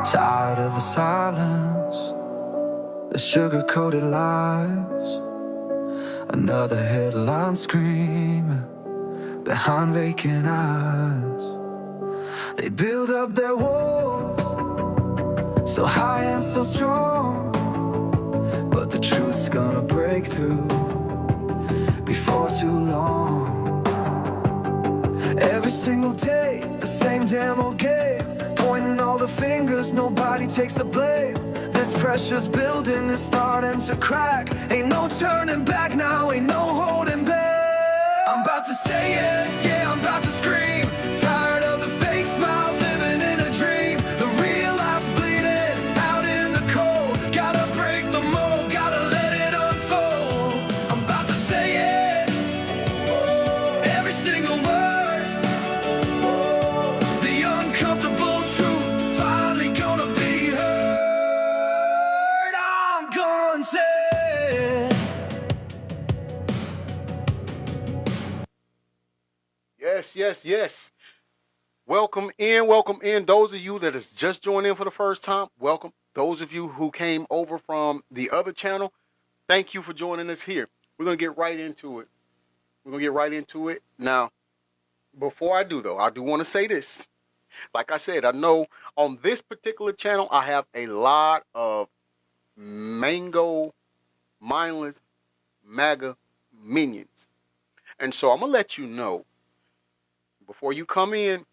Tired of the silence, the sugar-coated lies. Another headline screaming behind vacant eyes. They build up their walls, so high and so strong, but the truth's gonna break through before too long. Every single day, the same damn old game, pointing all the fingers, nobody takes the blame. This pressure's building, it's starting to crack. Ain't no turning back now, ain't no holding back. I'm about to say it, yeah, I'm about to scream. Tired of the fake smiles, living in a dream. The real life's bleeding out in the cold. Gotta break the mold, gotta let it unfold. I'm about to say it, every single word. The uncomfortable truth finally gonna be heard. I'm gonna say it. Yes, yes, yes. Welcome in, welcome in. Those of you that has just joined in for the first time, welcome. Those of you who came over from the other channel, thank you for joining us here. We're going to get right into it. Now, before I do though, I do want to say this. Like I said, I know on this particular channel, I have a lot of mango, mindless, MAGA minions. And so I'm going to let you know, before you come in,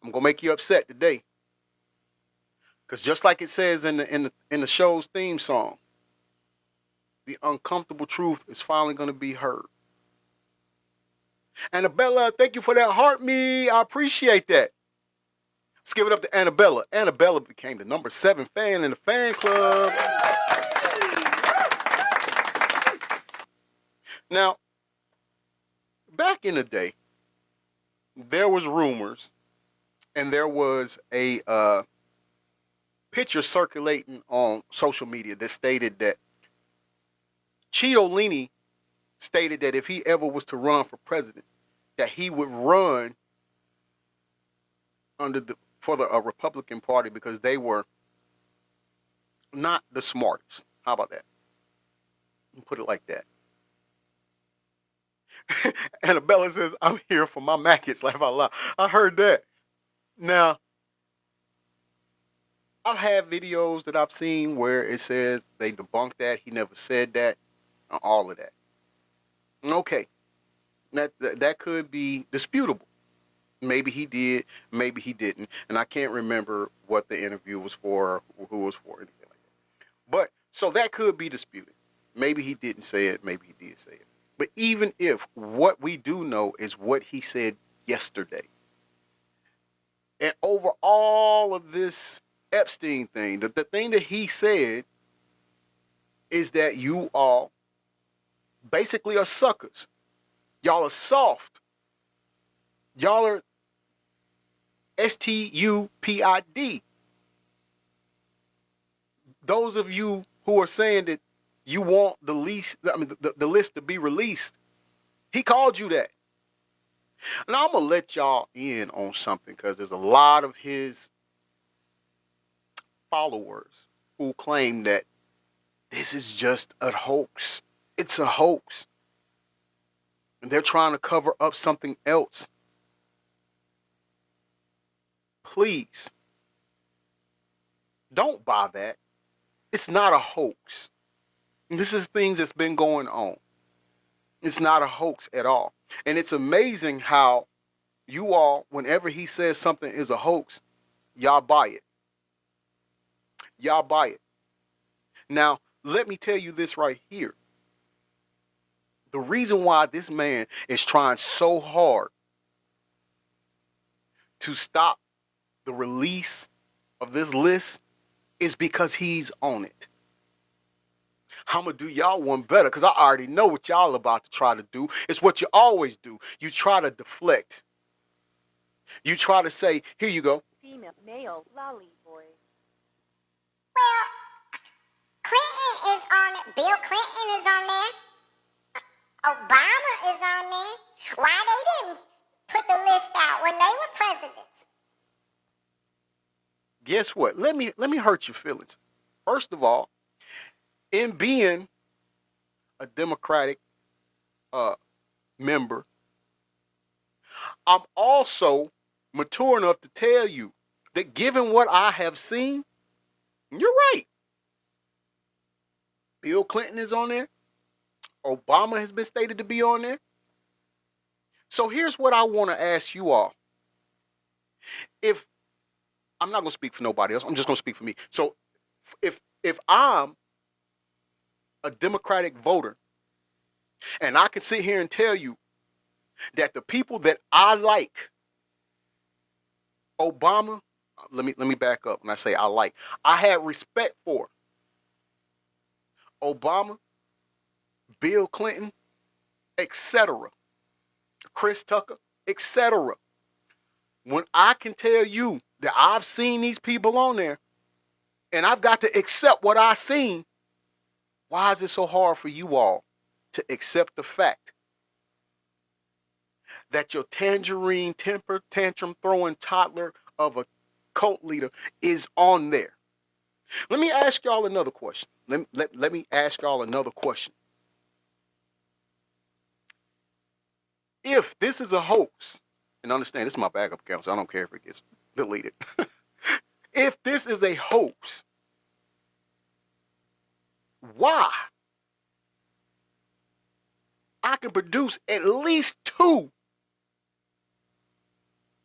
I'm gonna make you upset today, because just like it says in the show's theme song, the uncomfortable truth is finally gonna be heard. Annabella, thank you for that heart me. I appreciate that. Let's give it up to Annabella. Annabella became the number 7 fan in the fan club. Now, back in the day, there was rumors, and there was a picture circulating on social media that stated that Cipollini stated that if he ever was to run for president, that he would run for the Republican Party because they were not the smartest. How about that? Put it like that. Annabella says, "I'm here for my maggots." Laugh out loud. I heard that. Now, I've had videos that I've seen where it says they debunked that, he never said that, and all of that. Okay, that could be disputable. Maybe he did, maybe he didn't, and I can't remember what the interview was for, or who was for, anything like that. But so that could be disputed. Maybe he didn't say it, maybe he did say it. But even if, what we do know is what he said yesterday. And over all of this Epstein thing, the thing that he said is that you all basically are suckers. Y'all are soft. Y'all are stupid. Those of you who are saying that you want the list to be released, he called you that. And I'm gonna let y'all in on something, because there's a lot of his followers who claim that this is just a hoax. It's a hoax. And they're trying to cover up something else. Please, don't buy that. It's not a hoax. This is things that's been going on. It's not a hoax at all. And it's amazing how you all, whenever he says something is a hoax, y'all buy it. Y'all buy it. Now, let me tell you this right here. The reason why this man is trying so hard to stop the release of this list is because he's on it. I'm going to do y'all one better, because I already know what y'all about to try to do. It's what you always do. You try to deflect. You try to say, here you go. Female, male, lolly boy. Well, Clinton is on it. Bill Clinton is on there. Obama is on there. Why they didn't put the list out when they were presidents? guess what? Let me hurt your feelings. First of all, in being a Democratic member, I'm also mature enough to tell you that given what I have seen, you're right. Bill Clinton is on there. Obama has been stated to be on there. So here's what I want to ask you all. If I'm not going to speak for nobody else, I'm just going to speak for me. So if I'm a Democratic voter and I can sit here and tell you that the people that I like, Obama, let me back up when I say I like. I had respect for Obama, Bill Clinton, etc., Chris Tucker, etc. When I can tell you that I've seen these people on there and I've got to accept what I've seen, why is it so hard for you all to accept the fact that your tangerine temper tantrum throwing toddler of a cult leader is on there? Let me ask y'all another question. Let me ask y'all another question. If this is a hoax, and understand this is my backup account, so I don't care if it gets deleted. If this is a hoax, why? I can produce at least 2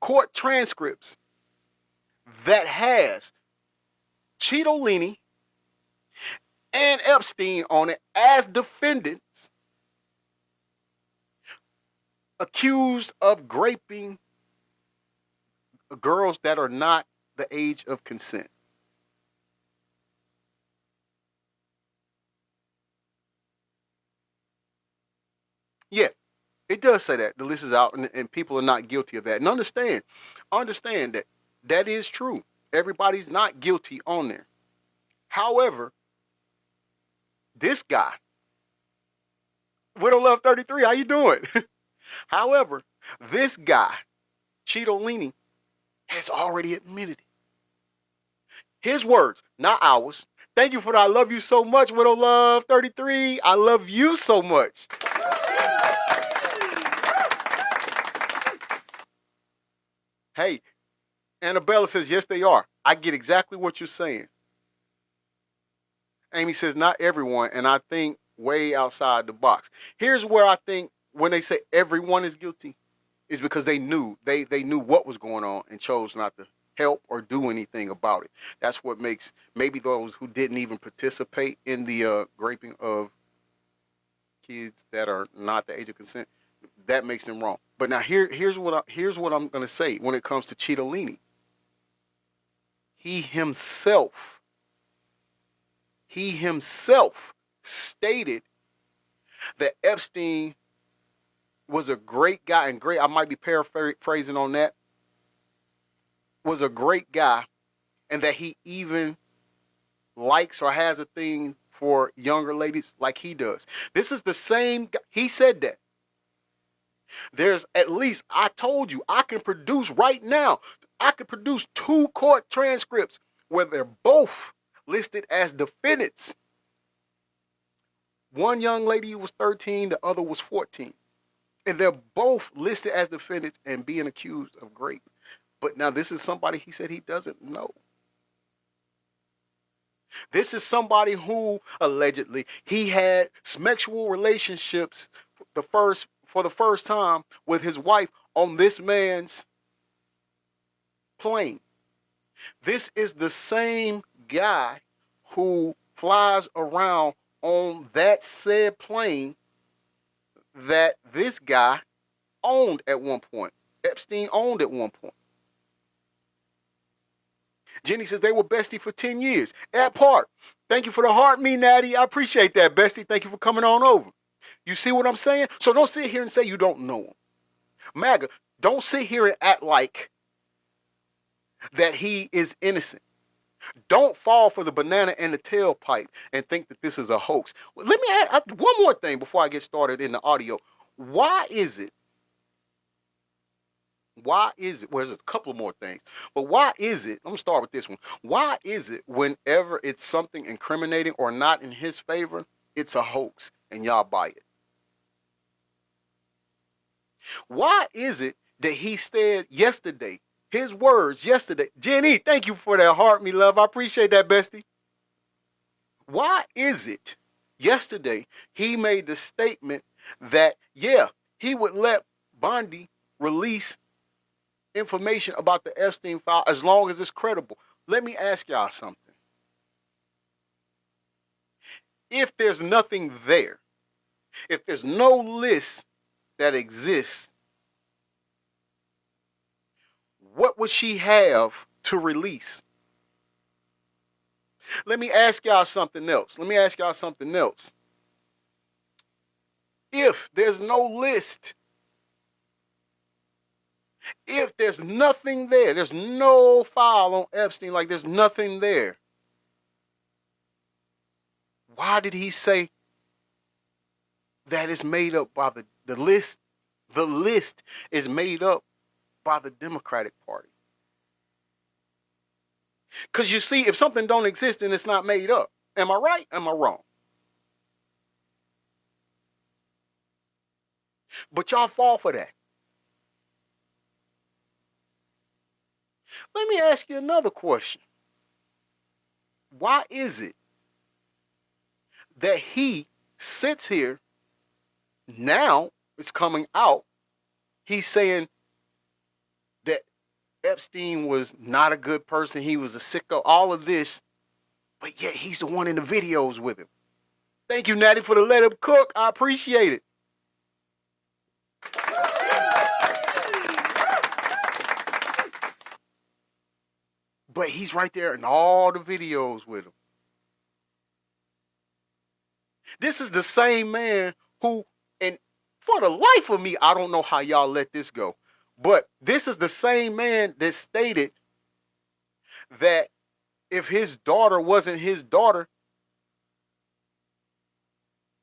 court transcripts that has Cheetolini and Epstein on it as defendants accused of raping girls that are not the age of consent. Yeah, it does say that the list is out and people are not guilty of that. And understand that that is true. Everybody's not guilty on there. However, this guy, Widow Love 33, how you doing? However, this guy, Cheetolini, has already admitted it. His words, not ours. Thank you for that. I love you so much, Widow Love 33. I love you so much. Hey, Annabella says, yes, they are. I get exactly what you're saying. Amy says, not everyone, and I think way outside the box. Here's where I think when they say everyone is guilty, is because they knew what was going on and chose not to help or do anything about it. That's what makes maybe those who didn't even participate in the raping of kids that are not the age of consent, that makes them wrong. But now here's what I'm going to say when it comes to Cheetolini. He himself stated that Epstein was a great guy, and great, I might be paraphrasing on that, was a great guy, and that he even likes or has a thing for younger ladies like he does. This is the same guy. He said that. There's at least, I told you, I can produce right now, I can produce 2 court transcripts where they're both listed as defendants. One young lady was 13, the other was 14. And they're both listed as defendants and being accused of rape. But now this is somebody he said he doesn't know. This is somebody who allegedly he had sexual relationships for the first time with his wife on this man's plane. This is the same guy who flies around on that said plane that this guy owned at one point. Epstein owned at one point. Jenny says they were bestie for 10 years. At Park, thank you for the heart, me, Natty. I appreciate that, bestie. Thank you for coming on over. You see what I'm saying? So don't sit here and say you don't know him. MAGA, don't sit here and act like that he is innocent. Don't fall for the banana and the tailpipe and think that this is a hoax. Let me add one more thing before I get started in the audio. Why is it Why is it? Well, there's a couple more things, but why is it? I'm gonna start with this one. Why is it whenever it's something incriminating or not in his favor, it's a hoax and y'all buy it? Why is it that he said yesterday, his words yesterday? Jenny, thank you for that heart, me love. I appreciate that, bestie. Why is it yesterday he made the statement that, yeah, he would let Bondi release information about the Epstein file as long as it's credible? Let me ask y'all something. If there's nothing there, if there's no list that exists, what would she have to release? Let me ask y'all something else. If there's no list, if there's nothing there, there's no file on Epstein, like there's nothing there, why did he say that it's made up by the list? The list is made up by the Democratic Party. Because you see, if something don't exist, then it's not made up. Am I right? Am I wrong? But y'all fall for that. Let me ask you another question. Why is it that he sits here, now it's coming out, he's saying that Epstein was not a good person, he was a sicko, all of this, but yet he's the one in the videos with him? Thank you, Natty, for the let him cook. I appreciate it. But he's right there in all the videos with him. This is the same man who, and for the life of me, I don't know how y'all let this go, but this is the same man that stated that if his daughter wasn't his daughter,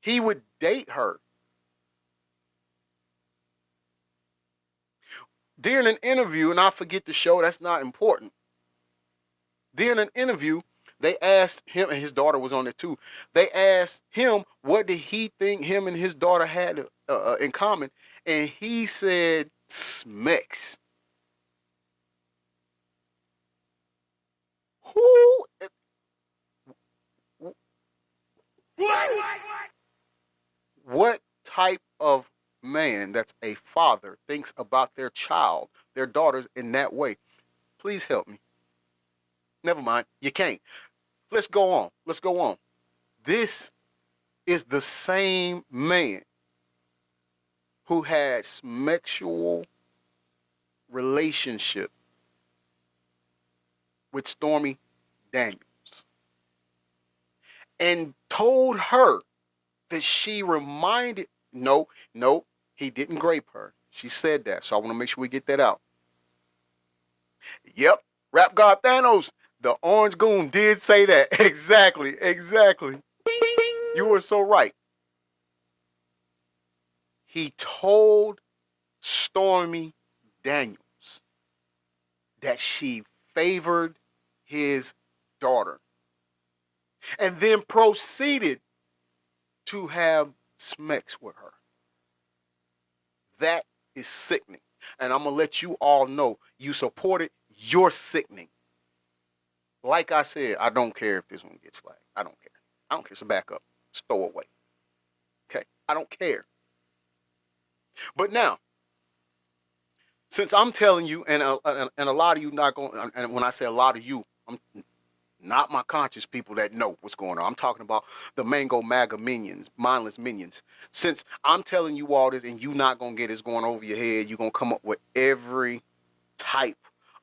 he would date her. During an interview, and I forget the show, that's not important. During an interview, they asked him, and his daughter was on it too. They asked him what did he think him and his daughter had in common, and he said Smex. Who? What type of man that's a father thinks about their child, their daughters in that way? Please help me. Never mind. You can't. Let's go on. This is the same man who had sexual relationship with Stormy Daniels and told her that she reminded, no, he didn't grape her. She said that, so I want to make sure we get that out. Yep, Rap God Thanos, the Orange Goon did say that. Exactly. You were so right. He told Stormy Daniels that she favored his daughter and then proceeded to have sex with her. That is sickening. And I'm going to let you all know you support it. You're sickening. Like I said, I don't care if this one gets flagged. I don't care. So back up. Stow away. Okay? I don't care. But now, since I'm telling you, and a lot of you not going, and when I say a lot of you, I'm not my conscious people that know what's going on. I'm talking about the Mango MAGA minions, mindless minions. Since I'm telling you all this and you not going to get this going over your head, you're going to come up with every type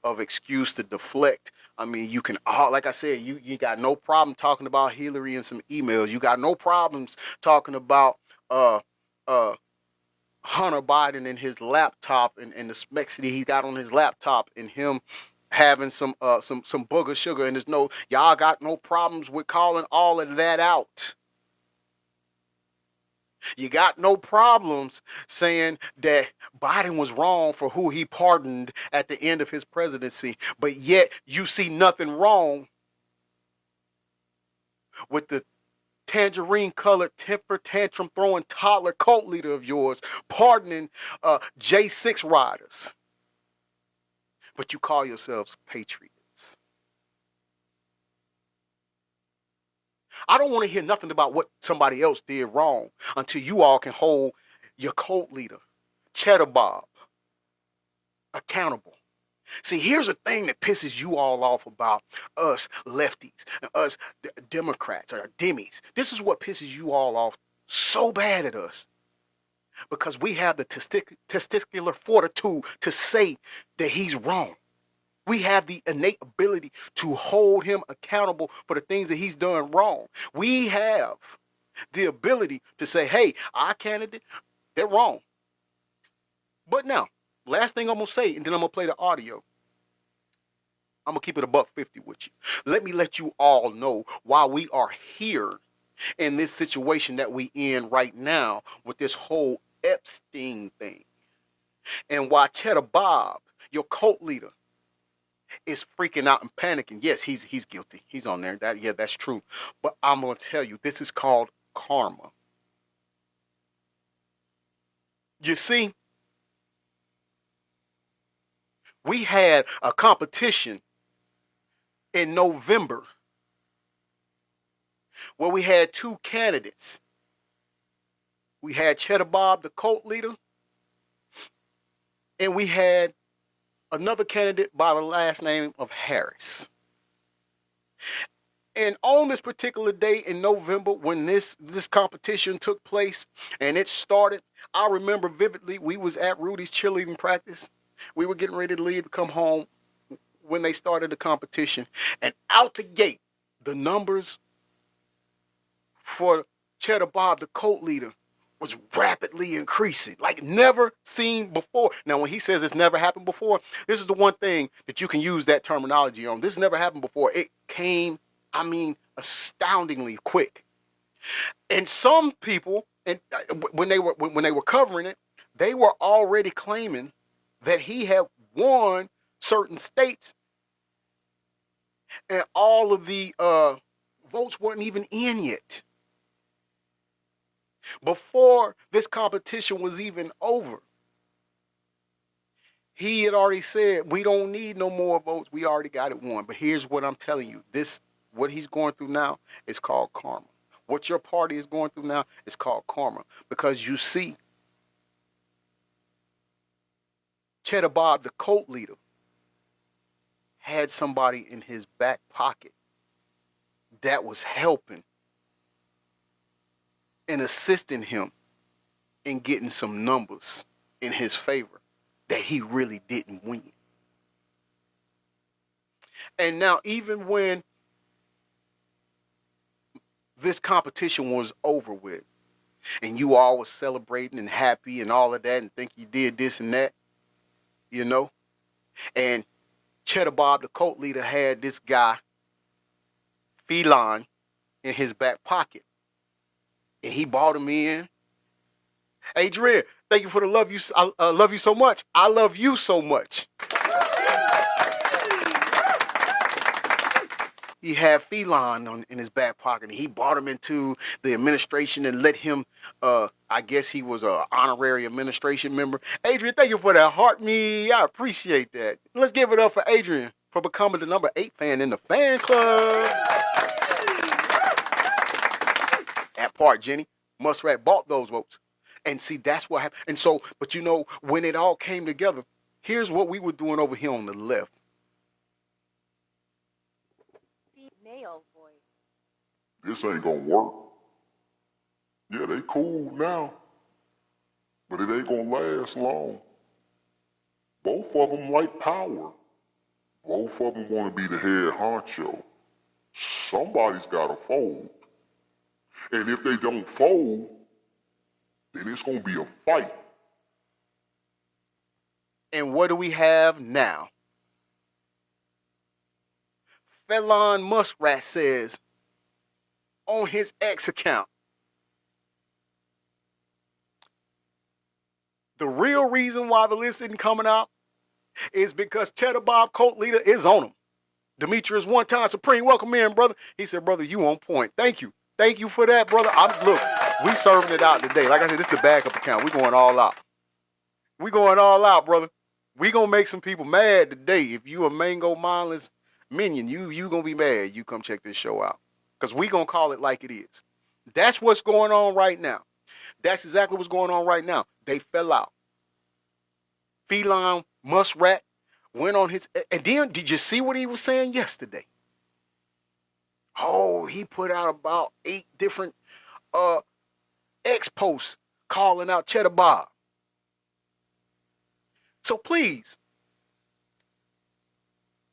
of excuse to deflect. I mean, you can, like I said, you got no problem talking about Hillary and some emails. You got no problems talking about Hunter Biden and his laptop and the specs that he got on his laptop and him having some booger sugar in his nose. Y'all got no problems with calling all of that out. You got no problems saying that Biden was wrong for who he pardoned at the end of his presidency, but yet you see nothing wrong with the tangerine colored temper tantrum throwing toddler cult leader of yours pardoning J6 riders. But you call yourselves patriots. I don't want to hear nothing about what somebody else did wrong until you all can hold your cult leader, Cheddar Bob, accountable. See, here's the thing that pisses you all off about us lefties and us Democrats or Demis. This is what pisses you all off so bad at us. Because we have the testicular fortitude to say that he's wrong. We have the innate ability to hold him accountable for the things that he's done wrong. We have the ability to say, hey, our candidate, they're wrong. But now, last thing I'm going to say, and then I'm going to play the audio. I'm going to keep it $1.50 with you. Let you all know why we are here in this situation that we in right now with this whole Epstein thing. And why Cheddar Bob, your cult leader, is freaking out and panicking. Yes, he's guilty. He's on there. That's true. But I'm going to tell you, this is called karma. You see, we had a competition in November where we had two candidates. We had Cheddar Bob, the cult leader, and we had another candidate by the last name of Harris. And on this particular day in November, when this competition took place and it started, I remember vividly, we was at Rudy's cheerleading practice. We were getting ready to leave to come home when they started the competition. And out the gate, the numbers for Cheddar Bob, the cult leader, was rapidly increasing, like never seen before. Now, when he says it's never happened before, this is the one thing that you can use that terminology on. This never happened before. It came, astoundingly quick. And some people, and when they were covering it, they were already claiming that he had won certain states, and all of the votes weren't even in yet. Before this competition was even over, he had already said, we don't need no more votes. We already got it won. But here's what I'm telling you. What he's going through now is called karma. What your party is going through now is called karma. Because you see, Cheddar Bob, the cult leader, had somebody in his back pocket that was helping and assisting him in getting some numbers in his favor that he really didn't win. And now, even when this competition was over with, and you all was celebrating and happy and all of that and think you did this and that, and Cheddar Bob, the cult leader, had this guy, Feline, in his back pocket. And he bought him in. Adrian, thank you for the love. I love you so much. I love you so much. He had Feline in his back pocket, and he brought him into the administration and let him, I guess he was an honorary administration member. Adrian, thank you for that heart me. I appreciate that. Let's give it up for Adrian for becoming the number 8 fan in the fan club. That part, Jenny. Muskrat bought those votes. And see, that's what happened. And so, but when it all came together, here's what we were doing over here on the left. Male voice. This ain't gonna work. Yeah, they cool now, but it ain't gonna last long. Both of them like power. Both of them want to be the head honcho. Somebody's gotta fold. And if they don't fold, then it's gonna be a fight. And what do we have now? Felon Muskrat says on his X account, The real reason why the list isn't coming out is because Cheddar Bob, cult leader, is on him. Demetrius, one-time Supreme, welcome in, brother. He said, brother, you on point. Thank you. Thank you for that, brother. Look, we serving it out today. Like I said, this is the backup account. We going all out. We going all out, brother. We gonna make some people mad today. If you a Mango Mindless minion, you gonna be mad. You come check this show out. Because we gonna call it like it is. That's what's going on right now. That's exactly what's going on right now. They fell out. Feline muskrat went on his, and then did you see what he was saying yesterday? Oh, he put out about 8 different X posts calling out Cheddar Bob. So please,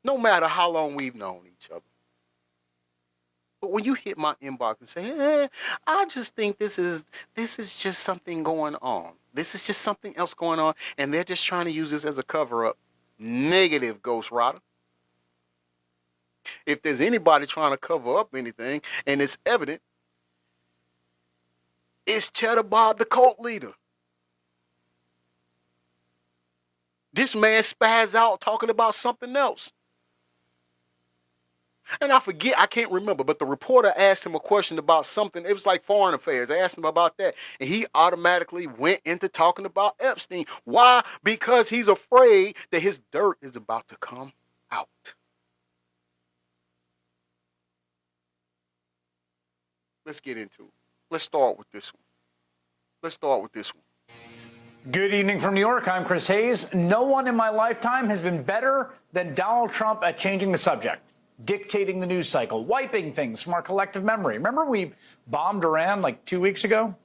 no matter how long we've known each other, but when you hit my inbox and say, I just think this is just something going on. This is just something else going on, and they're just trying to use this as a cover-up. Negative, Ghost Rider. If there's anybody trying to cover up anything, and it's evident, it's Cheddar Bob, the cult leader. This man spazzed out talking about something else. And I forget, I can't remember, but the reporter asked him a question about something. It was like foreign affairs. They asked him about that. And he automatically went into talking about Epstein. Why? Because he's afraid that his dirt is about to come out. Let's get into it. Let's start with this one. Good evening from New York. I'm Chris Hayes. No one in my lifetime has been better than Donald Trump at changing the subject, dictating the news cycle, wiping things from our collective memory. Remember we bombed Iran like 2 weeks ago?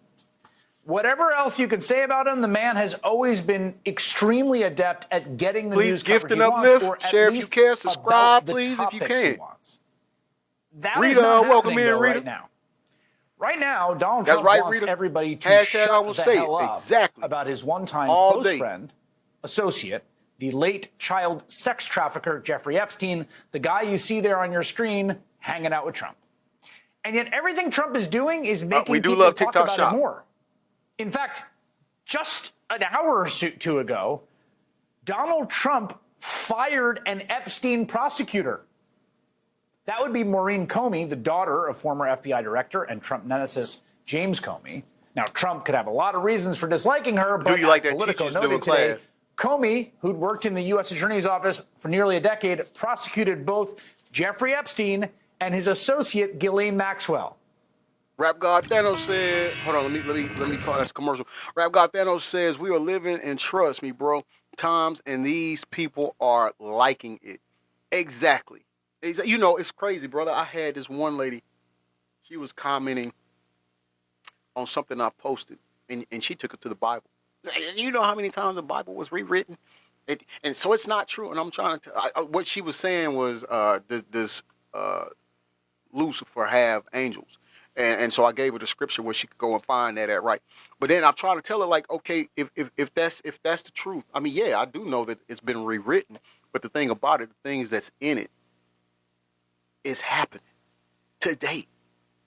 Whatever else you could say about him, the man has always been extremely adept at getting the news coverage he wants, or at share if you least can, subscribe, about the please, if you topics he can. wants. That Rita, is not welcome happening, in, though, Rita. right now. Right now, Donald That's Trump right, wants Rita. everybody to Hashtag shut I will the say hell it. up Exactly. about his one-time All close day. friend, associate, the late child sex trafficker Jeffrey Epstein, the guy you see there on your screen hanging out with Trump. And yet everything Trump is doing is making we do people love talk TikTok about Shop. it more. In fact, just an hour or two ago, Donald Trump fired an Epstein prosecutor. That would be Maureen Comey, the daughter of former FBI director and Trump nemesis James Comey. Now, Trump could have a lot of reasons for disliking her, but you like as that Politico teachers do in noted today, class? Comey, who'd worked in the U.S. Attorney's Office for nearly a decade, prosecuted both Jeffrey Epstein and his associate Ghislaine Maxwell. Rap God Thanos said, hold on, let me call this commercial. Rap God Thanos says, we are living in, trust me, bro, times, and these people are liking it. Exactly. You know, it's crazy, brother. I had this one lady, she was commenting on something I posted, and she took it to the Bible. You know how many times the Bible was rewritten? And so it's not true, and I'm trying to, what she was saying was, does Lucifer have angels? And so I gave her the scripture where she could go and find that at, right. But then I try to tell her, like, okay, if that's the truth, I mean, yeah, I do know that it's been rewritten, but the thing about it, the things that's in it is happening today.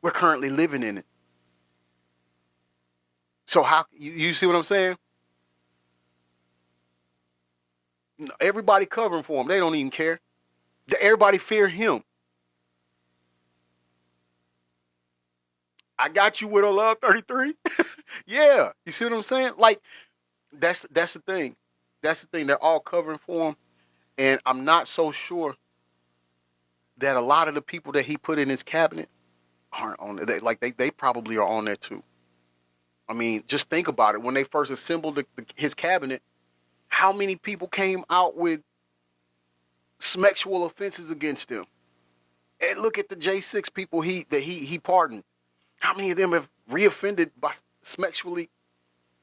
We're currently living in it. So how you see what I'm saying? Everybody covering for him. They don't even care. Everybody fear him. I got you with a love 33. Yeah, you see what I'm saying? Like that's the thing. That's the thing. They're all covering for him, and I'm not so sure that a lot of the people that he put in his cabinet aren't on it. They probably are on there too. I mean, just think about it. When they first assembled his cabinet, how many people came out with sexual offenses against them? And look at the J6 people he pardoned. How many of them have reoffended by sexually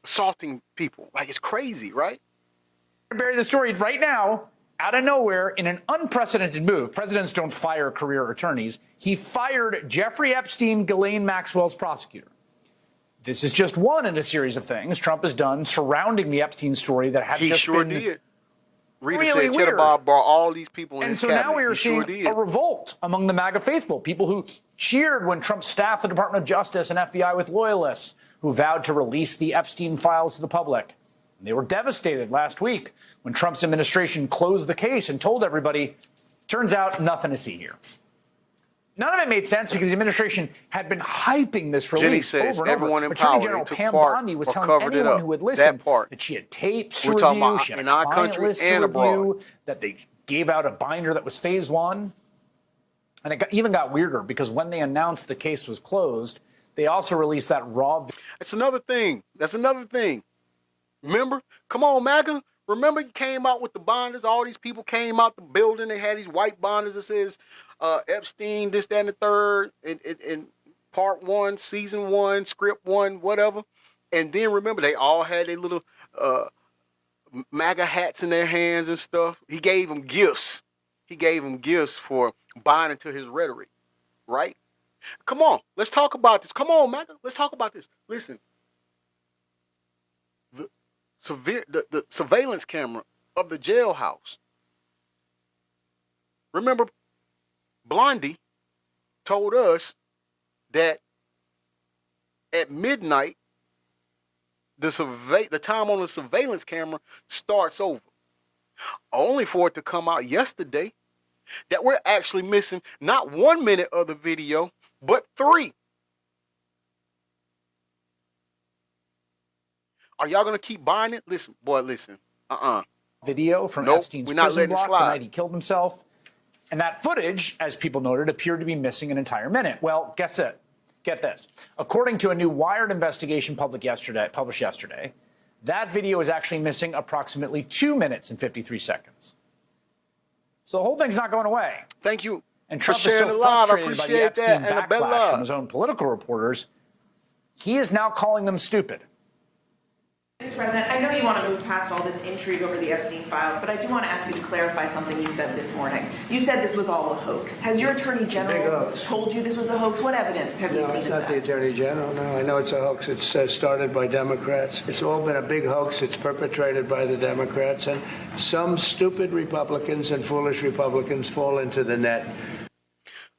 assaulting people? Like, it's crazy, right? Bury the story right now. Out of nowhere, in an unprecedented move, presidents don't fire career attorneys. He fired Jeffrey Epstein, Ghislaine Maxwell's prosecutor. This is just one in a series of things Trump has done surrounding the Epstein story that have just been did. Rita really said Cheddar weird. Bob brought all these people in And his so cabinet. now we are seeing a revolt among the MAGA faithful, people who cheered when Trump staffed the Department of Justice and FBI with loyalists, who vowed to release the Epstein files to the public. They were devastated last week when Trump's administration closed the case and told everybody, turns out nothing to see here. None of it made sense because the administration had been hyping this release Jenny says over and over. everyone in Attorney power, General they took Pam part Bondi was or telling covered it anyone up. who would That listen part. that she had tapes to We're talking review, about she had in a our client country list and to abroad. review, that they gave out a binder that was phase one. And it even got weirder because when they announced the case was closed, they also released that raw. That's another thing. That's another thing. Remember? Come on, MAGA. Remember you came out with the bonders. All these people came out the building. They had these white bonders that says Epstein, this, that, and the third, in part one, season one, script one, whatever. And then remember, they all had their little MAGA hats in their hands and stuff. He gave them gifts. He gave them gifts for buying into his rhetoric, right? Come on, let's talk about this. Come on, MAGA, let's talk about this. Listen, the surveillance camera of the jailhouse. Remember, Blondie told us that at midnight, the time on the surveillance camera starts over. Only for it to come out yesterday that we're actually missing not 1 minute of the video, but 3. Are y'all gonna keep buying it? Listen, boy, listen. Video from Nope, Epstein's we're not prison letting it block the slide. night he killed himself. And that footage, as people noted, appeared to be missing an entire minute. Well, guess it. Get this. According to a new Wired investigation published yesterday, that video is actually missing approximately 2 minutes and 53 seconds. So the whole thing's not going away. Thank you. And for Trump is sharing so the live. I frustrated by the appreciate Epstein that. backlash from his own political reporters, he is now calling them stupid. Mr. President, I know you want to move past all this intrigue over the Epstein files, but I do want to ask you to clarify something you said this morning. You said this was all a hoax. Has your Attorney General told you this was a hoax? What evidence have you seen of that? No, it's not the Attorney General. No, I know it's a hoax. It's started by Democrats. It's all been a big hoax. It's perpetrated by the Democrats. And some stupid Republicans and foolish Republicans fall into the net.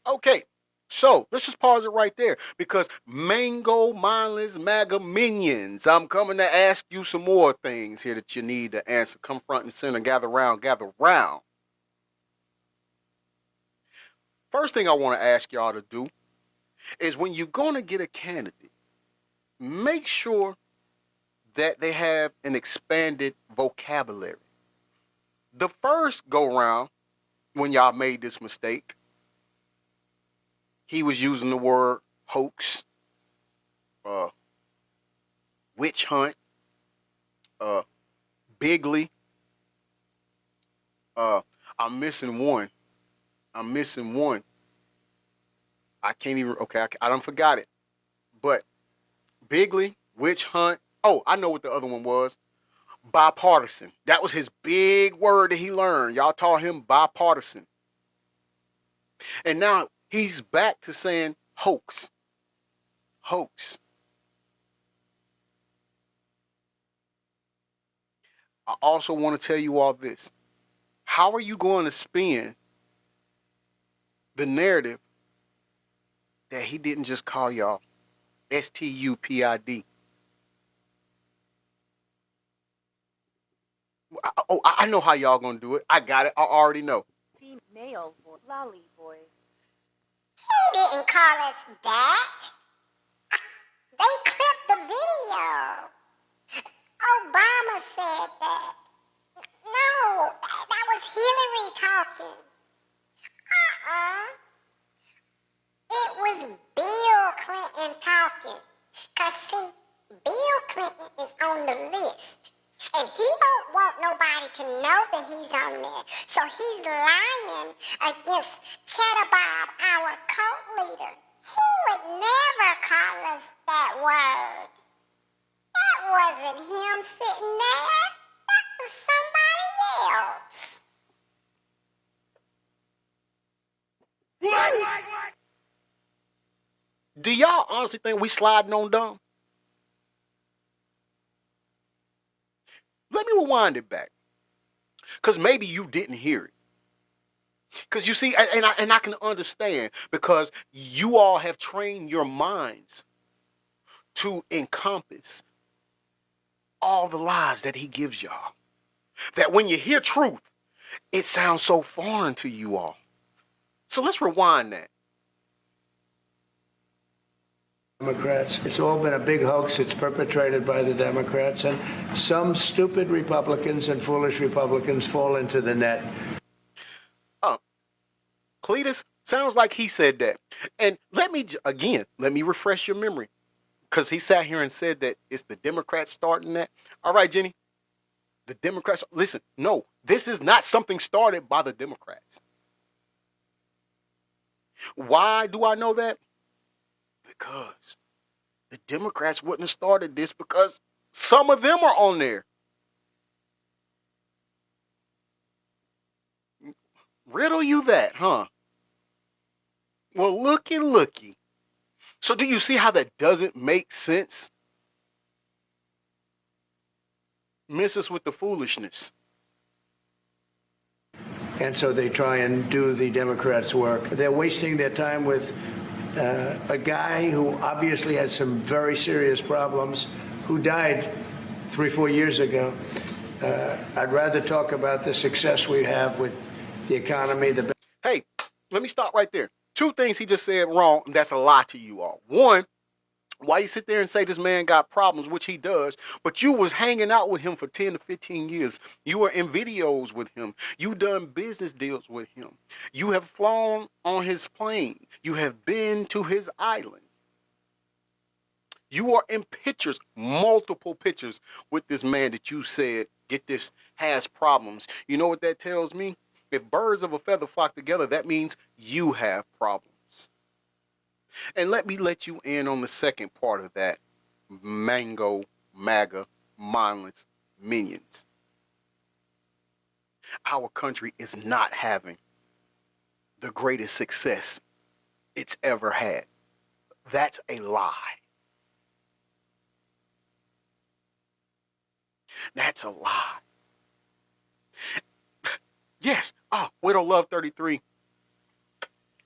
Okay, so let's just pause it right there because mango, mindless, MAGA minions, I'm coming to ask you some more things here that you need to answer. Come front and center, gather round, gather round. First thing I want to ask y'all to do is when you're going to get a candidate, make sure that they have an expanded vocabulary. The first go round, when y'all made this mistake, he was using the word hoax, witch hunt, bigly. I'm missing one. I can't even, okay, I done forgot it. But bigly, witch hunt. Oh, I know what the other one was. Bipartisan. That was his big word that he learned. Y'all taught him bipartisan. And now he's back to saying hoax. Hoax. I also want to tell you all this. How are you going to spin the narrative that he didn't just call y'all STUPID? I know how y'all going to do it. I got it. I already know. Female boy. Lolly boy. He didn't call us that. They clipped the video. Obama said that. No, that was Hillary talking. It was Bill Clinton talking. 'Cause see, Bill Clinton is on the list. And he don't want nobody to know that he's on there. So he's lying against Cheddar Bob, our cult leader. He would never call us that word. That wasn't him sitting there. That was somebody else. Do y'all honestly think we sliding on dumb? Let me rewind it back. Because maybe you didn't hear it. Because you see, and I can understand, because you all have trained your minds to encompass all the lies that he gives y'all. That when you hear truth, it sounds so foreign to you all. So let's rewind that. Democrats. It's all been a big hoax. It's perpetrated by the Democrats, and some stupid Republicans and foolish Republicans fall into the net. Cletus, sounds like he said that. And let me refresh your memory. Because he sat here and said that it's the Democrats starting that. All right, Jenny. The Democrats, listen, no, this is not something started by the Democrats. Why do I know that? Because the Democrats wouldn't have started this because some of them are on there. Riddle you that, huh? Well, looky. So do you see how that doesn't make sense? Miss us with the foolishness. And so they try and do the Democrats' work. They're wasting their time with a guy who obviously had some very serious problems, who died 3-4 years ago. I'd rather talk about the success we have with the economy. Hey, let me stop right there. 2 things he just said wrong, and that's a lie to you all. 1, why you sit there and say this man got problems, which he does, but you was hanging out with him for 10 to 15 years. You were in videos with him. You done business deals with him. You have flown on his plane. You have been to his island. You are in pictures, multiple pictures with this man that you said, get this, has problems. You know what that tells me? If birds of a feather flock together, that means you have problems. And let me let you in on the second part of that. Mango, MAGA, mindless minions. Our country is not having the greatest success it's ever had. That's a lie. That's a lie. Yes. Widow Love 33.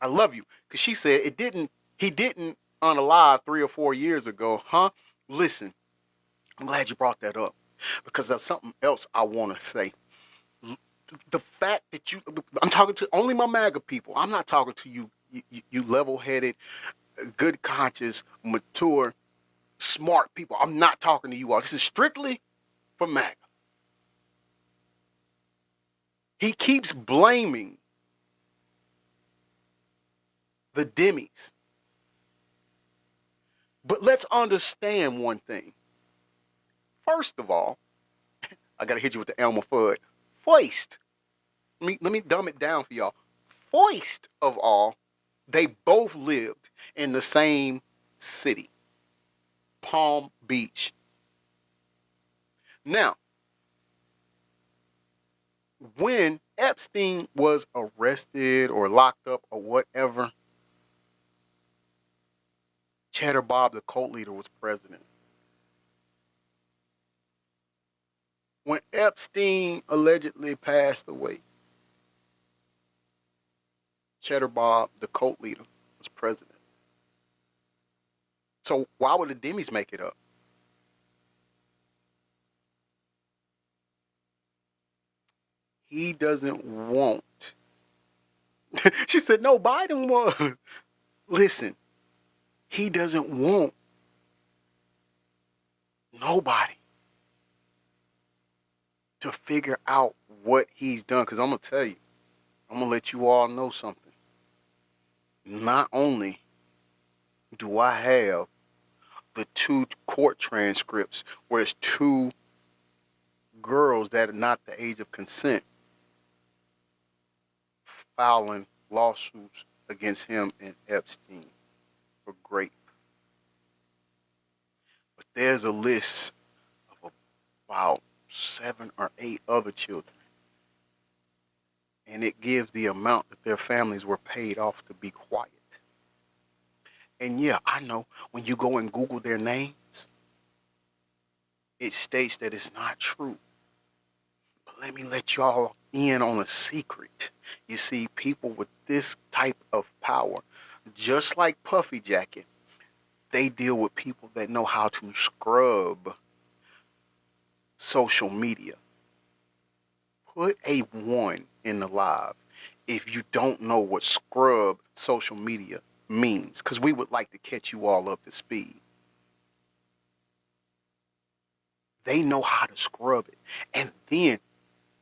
I love you. Because she said he didn't unalive 3 or 4 years ago, huh? Listen, I'm glad you brought that up. Because there's something else I want to say. The fact that I'm talking to only my MAGA people. I'm not talking to you level-headed, good conscious, mature, smart people. I'm not talking to you all. This is strictly for MAGA. He keeps blaming the Demis. But let's understand one thing. First of all, I got to hit you with the Elmer Fudd. First, let me dumb it down for y'all. First of all, they both lived in the same city, Palm Beach. Now, when Epstein was arrested or locked up or whatever, Cheddar Bob, the cult leader, was president. When Epstein allegedly passed away, Cheddar Bob, the cult leader, was president. So why would the Demis make it up? He doesn't want. She said, no, Biden was. Listen, he doesn't want nobody to figure out what he's done. Because I'm going to tell you, I'm going to let you all know something. Not only do I have the 2 court transcripts where it's 2 girls that are not the age of consent filing lawsuits against him and Epstein for rape. But there's a list of about 7 or 8 other children. And it gives the amount that their families were paid off to be quiet. And yeah, I know when you go and Google their names, it states that it's not true. But let me let y'all in on a secret. You see, people with this type of power, just like Puffy Jacket, they deal with people that know how to scrub social media. Put a 1 in the live if you don't know what scrub social media means, because we would like to catch you all up to speed. They know how to scrub it. And then,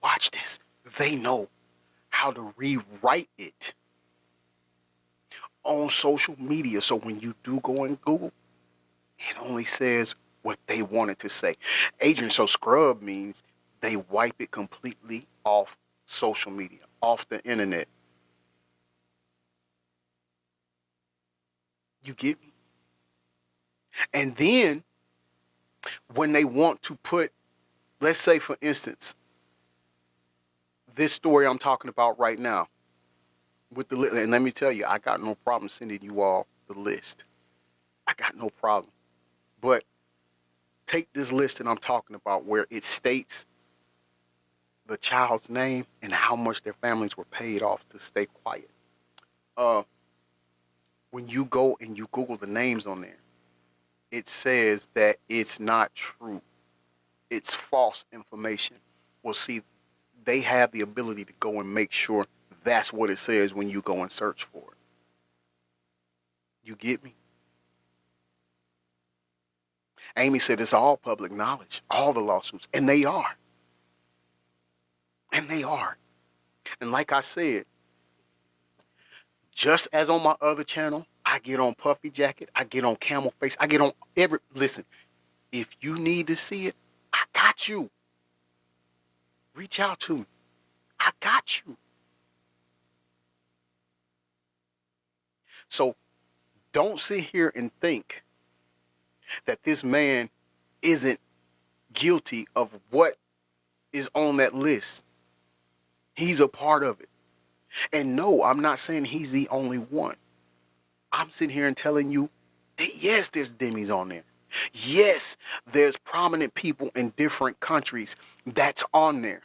watch this, they know how to rewrite it on social media. So when you do go in Google, it only says what they wanted to say. Adrian, so scrub means they wipe it completely off social media, off the internet. You get me? And then when they want to put, let's say for instance, this story I'm talking about right now with the list, and let me tell you, I got no problem sending you all the list. I got no problem. But take this list that I'm talking about where it states the child's name and how much their families were paid off to stay quiet. When you go and you Google the names on there, it says that it's not true. It's false information. Well, see, they have the ability to go and make sure that's what it says when you go and search for it. You get me? Amy said it's all public knowledge, all the lawsuits, and they are. And they are. And like I said, just as on my other channel, I get on Puffy Jacket, I get on Camel Face, I get on listen, if you need to see it, I got you. Reach out to me. I got you. So don't sit here and think that this man isn't guilty of what is on that list. He's a part of it. And no, I'm not saying he's the only one. I'm sitting here and telling you that yes, there's Demis on there. Yes, there's prominent people in different countries that's on there.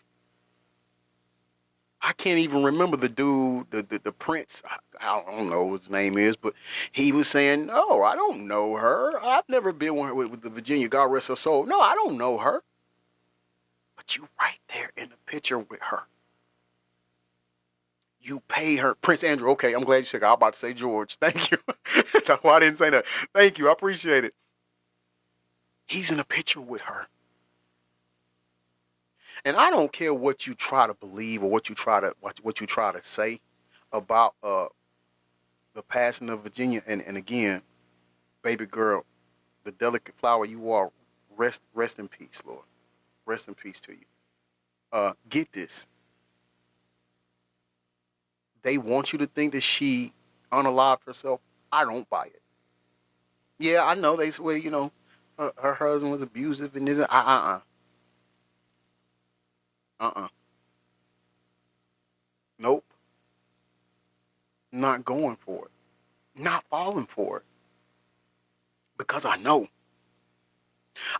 I can't even remember the dude, the prince. I don't know what his name is, but he was saying, no, I don't know her. I've never been with the Virginia, God rest her soul. No, I don't know her. But you right there in the picture with her. You pay her. Prince Andrew, okay, I'm glad you said that. I was about to say George. Thank you. That's why I didn't say that. Thank you. I appreciate it. He's in a picture with her. And I don't care what you try to believe or what you try to say about the passing of Virginia. And again, baby girl, the delicate flower you are, rest in peace, Lord. Rest in peace to you. Get this. They want you to think that she unalived herself. I don't buy it. Yeah, I know they swear, her husband was abusive and this. Nope. Not going for it. Not falling for it. Because I know.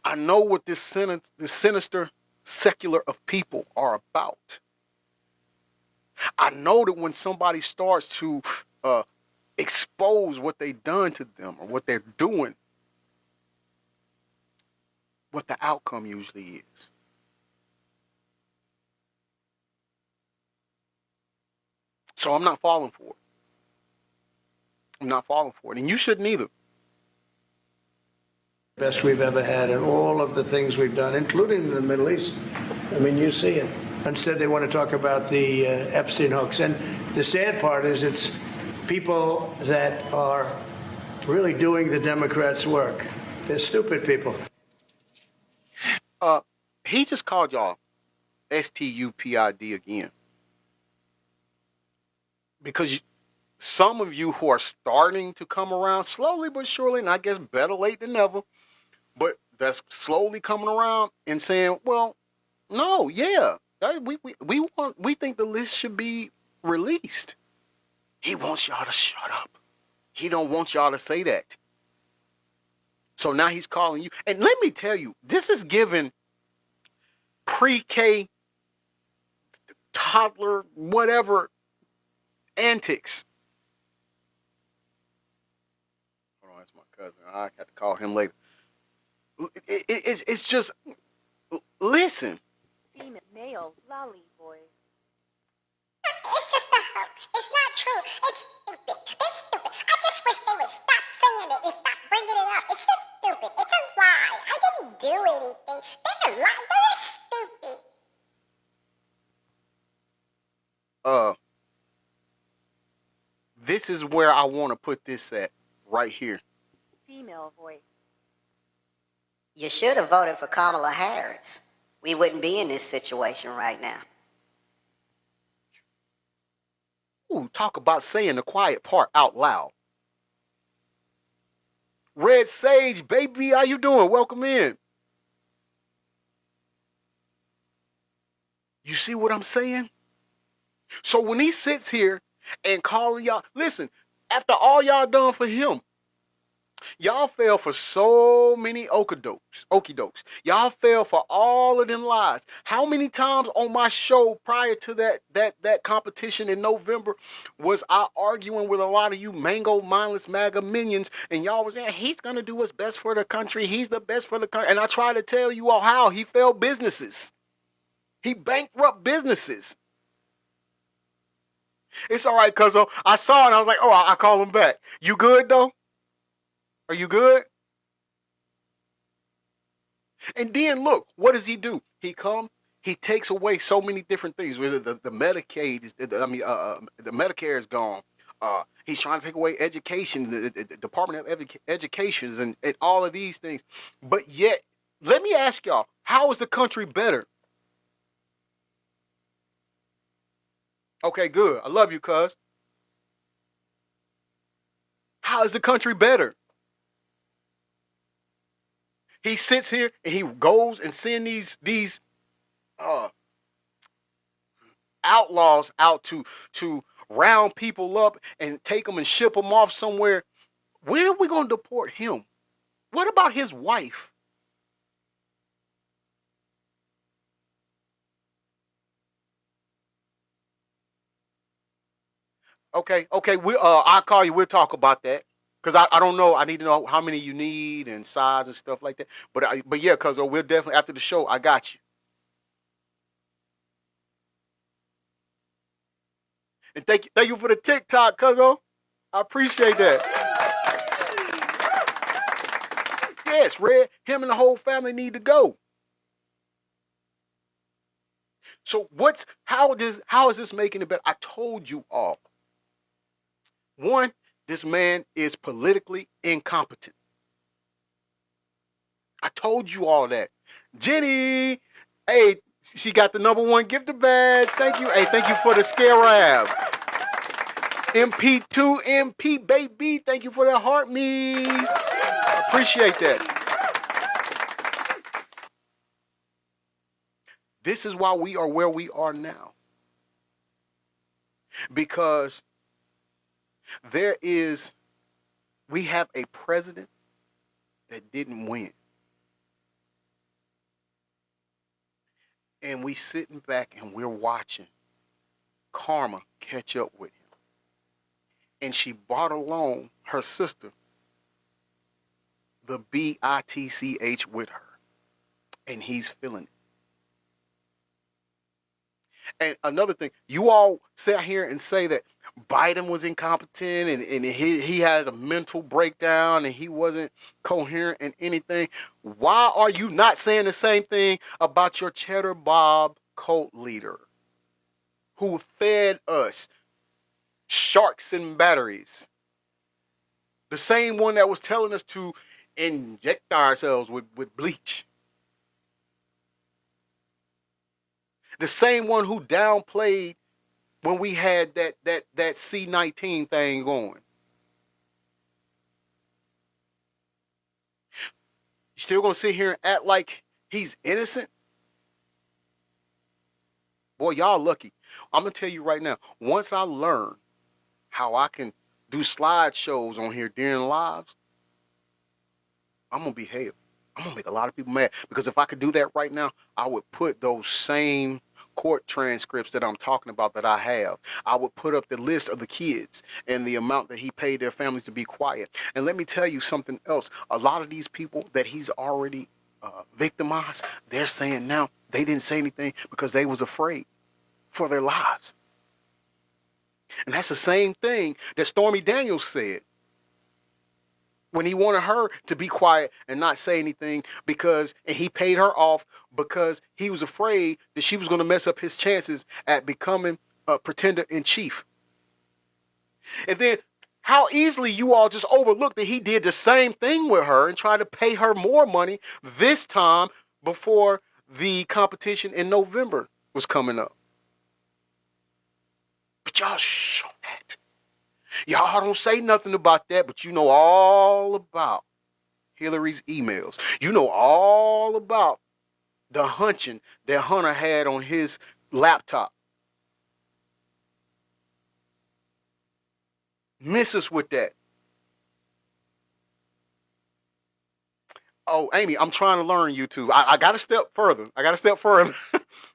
I know what this sinister secular of people are about. I know that when somebody starts to expose what they've done to them or what they're doing, what the outcome usually is. So I'm not falling for it. I'm not falling for it. And you shouldn't either. Best we've ever had, and all of the things we've done, including the Middle East. I mean, you see it. Instead, they want to talk about the Epstein hoax. And the sad part is it's people that are really doing the Democrats' work. They're stupid people. He just called y'all STUPID again. Because some of you who are starting to come around slowly but surely, and I guess better late than never, but that's slowly coming around and saying, well, no, yeah, we think the list should be released. He wants y'all to shut up. He don't want y'all to say that. So now he's calling you. And let me tell you, this is given pre-K, toddler, whatever antics. Hold on, that's my cousin. I have to call him later. It's just, Listen. Female male lolly boy. It's just a hoax. It's not true. It's stupid. They're stupid. I just wish they would stop saying it and stop bringing it up. It's just stupid. It's a lie. I didn't do anything. They're lying. They're stupid. This is where I want to put this at, right here. Female voice. You should have voted for Kamala Harris. We wouldn't be in this situation right now. Ooh, talk about saying the quiet part out loud. Red Sage, baby, how you doing? Welcome in. You see what I'm saying? So when he sits here and calling y'all, listen, after all y'all done for him, y'all fell for so many okey-dokes. Y'all fell for all of them lies. How many times on my show prior to that competition in November was I arguing with a lot of you mango mindless MAGA minions, and y'all was saying he's gonna do what's best for the country. He's the best for the country, and I tried to tell you all how he failed businesses. He bankrupt businesses. It's all right, cuzzo. I saw it. And I was like, oh, I call him back. You good though? Are you good? And then look, what does he do? He takes away so many different things. The Medicaid, the Medicare is gone. He's trying to take away education, the Department of Education, and all of these things. But yet, let me ask y'all, how is the country better? Okay, good. I love you, cuz. How is the country better? He sits here and he goes and sends these outlaws out to round people up and take them and ship them off somewhere. Where are we going to deport him? What about his wife? Okay. I'll call you. We'll talk about that. Because I don't know. I need to know how many you need and size and stuff like that. But yeah, because we'll definitely, after the show, I got you. And thank you for the TikTok, cuzzo. I appreciate that. Yes, Red, him and the whole family need to go. So how is this making it better? I told you all. One, this man is politically incompetent. I told you all that. Jenny, hey, she got the #1 gifter badge. Thank you. Hey, thank you for the scarab. MP2 MP baby, thank you for the heart me's. Appreciate that. This is why we are where we are now. Because we have a president that didn't win. And we sitting back and we're watching karma catch up with him. And she brought along her sister, the BITCH, with her. And he's feeling it. And another thing, you all sit here and say that Biden was incompetent and he had a mental breakdown and he wasn't coherent in anything. Why are you not saying the same thing about your Cheddar Bob cult leader who fed us sharks and batteries? The same one that was telling us to inject ourselves with bleach. The same one who downplayed when we had that C-19 thing going. You still gonna sit here and act like he's innocent? Boy, y'all lucky. I'm gonna tell you right now, once I learn how I can do slideshows on here during lives, I'm gonna be hell. I'm gonna make a lot of people mad. Because if I could do that right now, I would put those same court transcripts that I'm talking about that I have. I would put up the list of the kids and the amount that he paid their families to be quiet. And let me tell you something else. A lot of these people that he's already victimized. They're saying now they didn't say anything because they was afraid for their lives. And that's the same thing that Stormy Daniels said when he wanted her to be quiet and not say anything and he paid her off because he was afraid that she was going to mess up his chances at becoming a pretender in chief. And then how easily you all just overlooked that he did the same thing with her and tried to pay her more money this time before the competition in November was coming up. But y'all shh on that. Y'all don't say nothing about that, but you know all about Hillary's emails. You know all about the hunching that Hunter had on his laptop. Miss us with that. Oh, Amy, I'm trying to learn YouTube. I got a step further.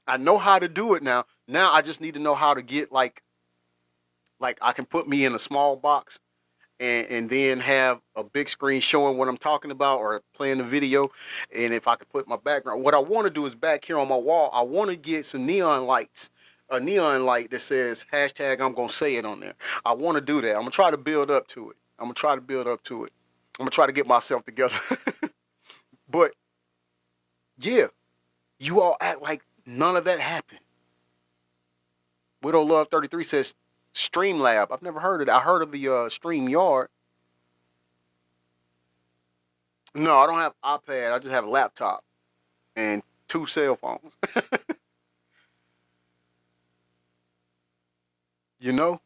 I know how to do it now. Now I just need to know how to get like I can put me in a small box and then have a big screen showing what I'm talking about or playing the video. And if I could put my background, what I want to do is back here on my wall, I want to get some neon lights, a neon light that says hashtag I'm going to say it on there. I want to do that. I'm going to try to build up to it. I'm going to try to get myself together. But yeah, you all act like none of that happened. Widow Love 33 says Streamlab. I've never heard of it. I heard of the StreamYard. No, I don't have iPad. I just have a laptop and 2 cell phones. You know?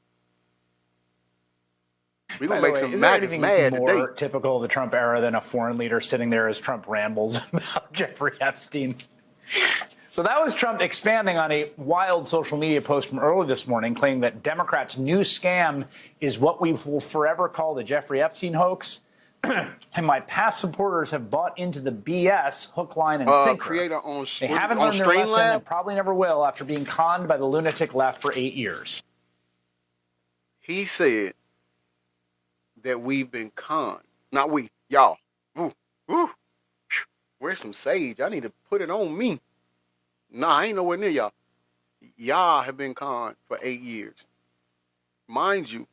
We're going to make some maggots mad more today. Typical of the Trump era than a foreign leader sitting there as Trump rambles about Jeffrey Epstein. So that was Trump expanding on a wild social media post from early this morning, claiming that Democrats' new scam is what we will forever call the Jeffrey Epstein hoax. And my past supporters have bought into the BS, hook, line, and sinker. Creator on, they haven't learned their lesson and probably never will after being conned by the lunatic left for 8 years. He said that we've been conned. Not we, y'all. Ooh, ooh. Where's some sage? I need to put it on me. Nah, I ain't nowhere near y'all. Y'all have been conned for 8 years. Mind you,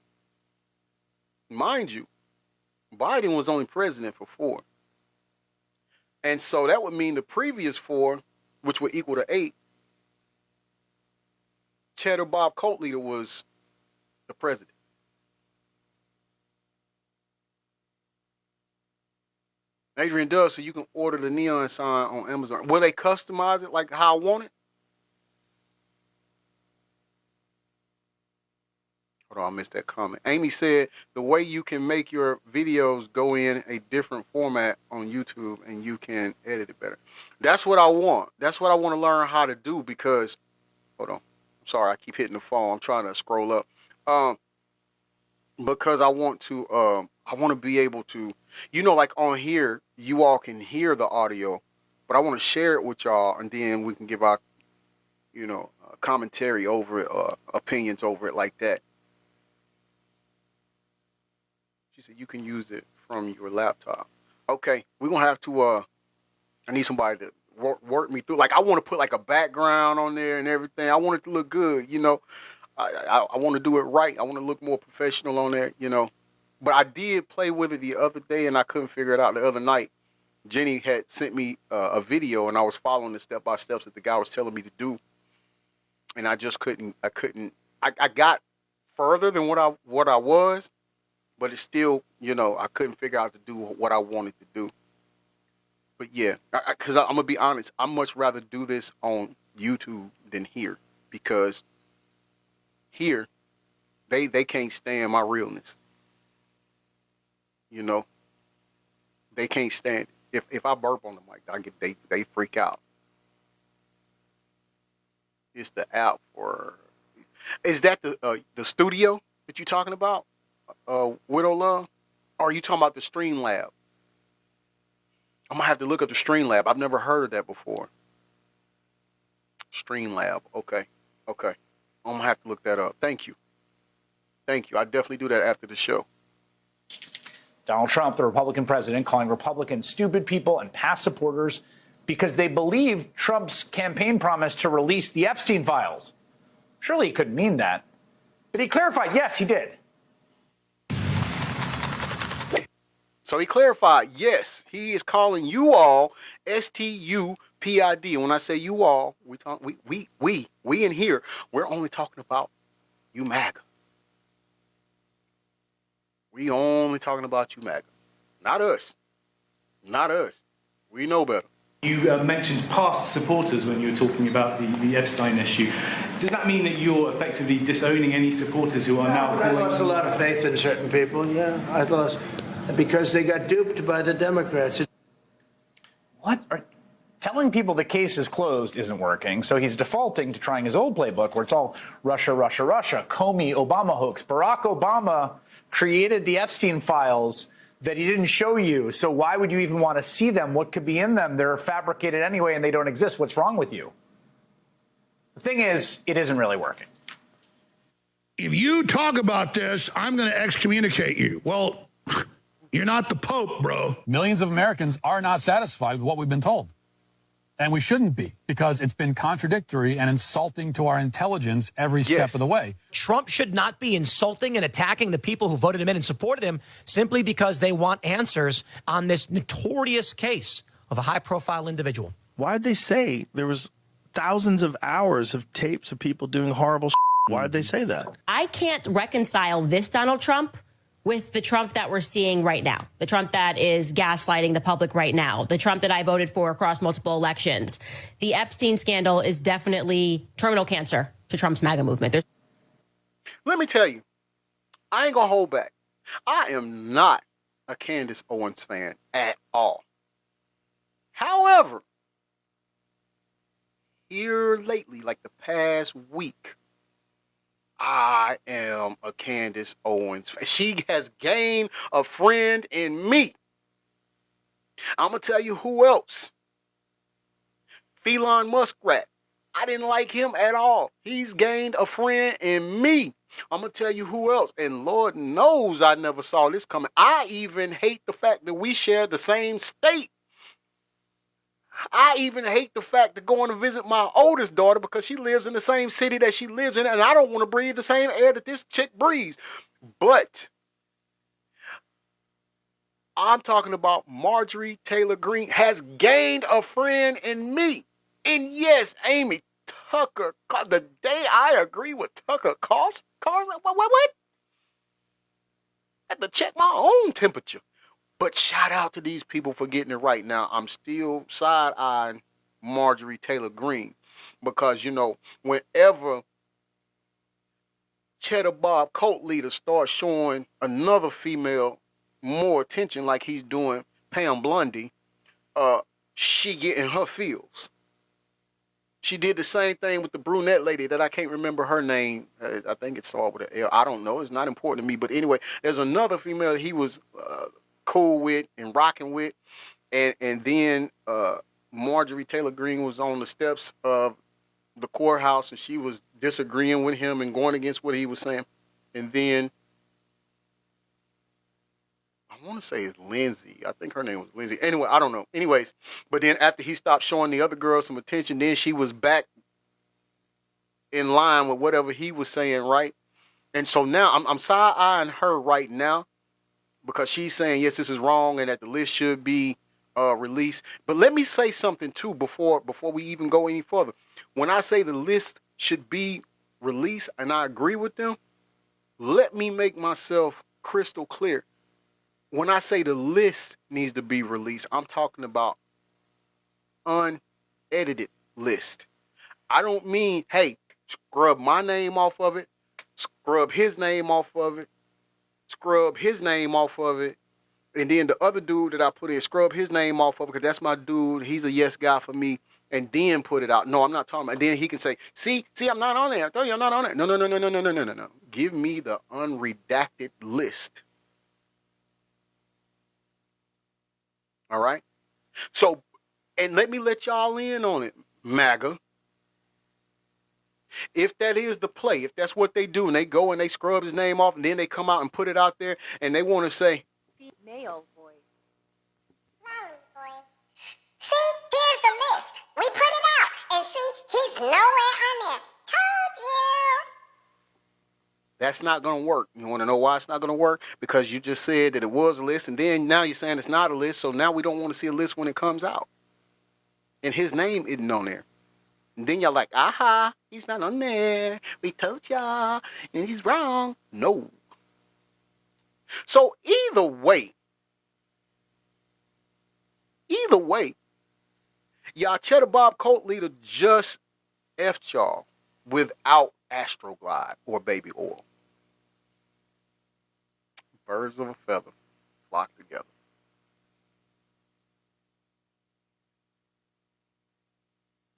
Biden was only president for 4. And so that would mean the previous 4, which would equal to 8, Cheddar Bob Cult Leader was the president. Adrian does, so you can order the neon sign on Amazon. Will they customize it like how I want it? Hold on, I missed that comment. Amy said the way you can make your videos go in a different format on YouTube and you can edit it better. That's what I want. That's what I want to learn how to do because, hold on. I'm sorry, I keep hitting the phone. I'm trying to scroll up. Because I want to be able to, like on here, you all can hear the audio, but I want to share it with y'all, and then we can give our, commentary over it, opinions over it like that. She said you can use it from your laptop. Okay, we're gonna have to. I need somebody to work me through. Like I want to put like a background on there and everything. I want it to look good, I want to do it right. I want to look more professional on there, But I did play with it the other day, and I couldn't figure it out the other night. Jenny had sent me a video, and I was following the step-by-steps that the guy was telling me to do, and I just couldn't. I got further than what I was, but it's still, I couldn't figure out to do what I wanted to do. But yeah, because I'm gonna be honest, I'd much rather do this on YouTube than here because here, they can't stand my realness. They can't stand it. If I burp on the mic, they freak out. It's the app for. Is that the studio that you're talking about, Widow Love? Or are you talking about the Streamlab? I'm gonna have to look up the Streamlab. I've never heard of that before. Streamlab. Okay. I'm gonna have to look that up. Thank you. I definitely do that after the show. Donald Trump, the Republican president, calling Republicans stupid people and past supporters because they believe Trump's campaign promise to release the Epstein files. Surely he couldn't mean that. But he clarified, yes, he did. So he clarified, yes, he is calling you all STUPID. When I say you all, we in here, we're only talking about you MAGA. We only talking about you MAGA. Not us. Not us. We know better. You mentioned past supporters when you were talking about the Epstein issue. Does that mean that you're effectively disowning any supporters who are now I lost a lot of faith in certain people, yeah. I lost, because they got duped by the Democrats. Telling people the case is closed isn't working, so he's defaulting to trying his old playbook where it's all Russia, Russia, Russia, Comey, Obama hoax. Barack Obama created the Epstein files that he didn't show you, so why would you even want to see them? What could be in them? They're fabricated anyway and they don't exist. What's wrong with you? The thing is, it isn't really working. If you talk about this, I'm going to excommunicate you. Well, you're not the Pope, bro. Millions of Americans are not satisfied with what we've been told. And we shouldn't be, because it's been contradictory and insulting to our intelligence every step of the way. Trump should not be insulting and attacking the people who voted him in and supported him simply because they want answers on this notorious case of a high-profile individual. Why did they say there was thousands of hours of tapes of people doing horrible shit? Why did they say that? I can't reconcile this Donald Trump with the Trump that we're seeing right now, the Trump that is gaslighting the public right now, the Trump that I voted for across multiple elections. The Epstein scandal is definitely terminal cancer to Trump's MAGA movement. Let me tell you, I ain't gonna hold back. I am not a Candace Owens fan at all. However, here lately, like the past week, I am a Candace Owens fan. She has gained a friend in me. I'm going to tell you who else. Felon Muskrat. I didn't like him at all. He's gained a friend in me. I'm going to tell you who else. And Lord knows I never saw this coming. I even hate the fact that we share the same state. I even hate the fact of going to visit my oldest daughter because she lives in the same city that she lives in, and I don't want to breathe the same air that this chick breathes. But I'm talking about Marjorie Taylor Greene has gained a friend in me. And yes, Amy Tucker, the day I agree with Tucker Carlson, what? I had to check my own temperature. But shout out to these people for getting it right now. I'm still side-eyeing Marjorie Taylor Greene because, you know, whenever Cheddar Bob cult leader starts showing another female more attention like he's doing Pam Blundy, she getting her feels. She did the same thing with the brunette lady that I can't remember her name. I think it started with an L. I don't know. It's not important to me. But anyway, there's another female that he was cool with and rocking with, and then Marjorie Taylor Greene was on the steps of the courthouse and she was disagreeing with him and going against what he was saying, and then I want to say it's Lindsay. I think her name was Lindsay. Anyway, I don't know. Anyways, but then after he stopped showing the other girl some attention, then she was back in line with whatever he was saying, right? And so now I'm side-eyeing her right now, because she's saying, yes, this is wrong and that the list should be released. But let me say something, too, before we even go any further. When I say the list should be released, and I agree with them, let me make myself crystal clear. When I say the list needs to be released, I'm talking about unedited list. I don't mean, hey, scrub my name off of it, scrub his name off of it, scrub his name off of it, and then the other dude that I put in, scrub his name off of it, because that's my dude, he's a yes guy for me, and then put it out. No, I'm not talking about. And then he can say, see, I'm not on there. I told you I'm not on it. No. Give me the unredacted list. All right? So, and let me let y'all in on it, MAGA. If that is the play, if that's what they do, and they go and they scrub his name off, and then they come out and put it out there, and they want to say, Male voice. Lolly boy. See, here's the nowhere on there. Told you. That's not going to work. You want to know why it's not going to work? Because you just said that it was a list, and then now you're saying it's not a list, so now we don't want to see a list when it comes out. And his name isn't on there. And then y'all like, aha, he's not on there. We told y'all, and he's wrong. No. So either way, y'all Cheddar Bob cult leader just effed y'all without Astroglide or baby oil. Birds of a feather flock together.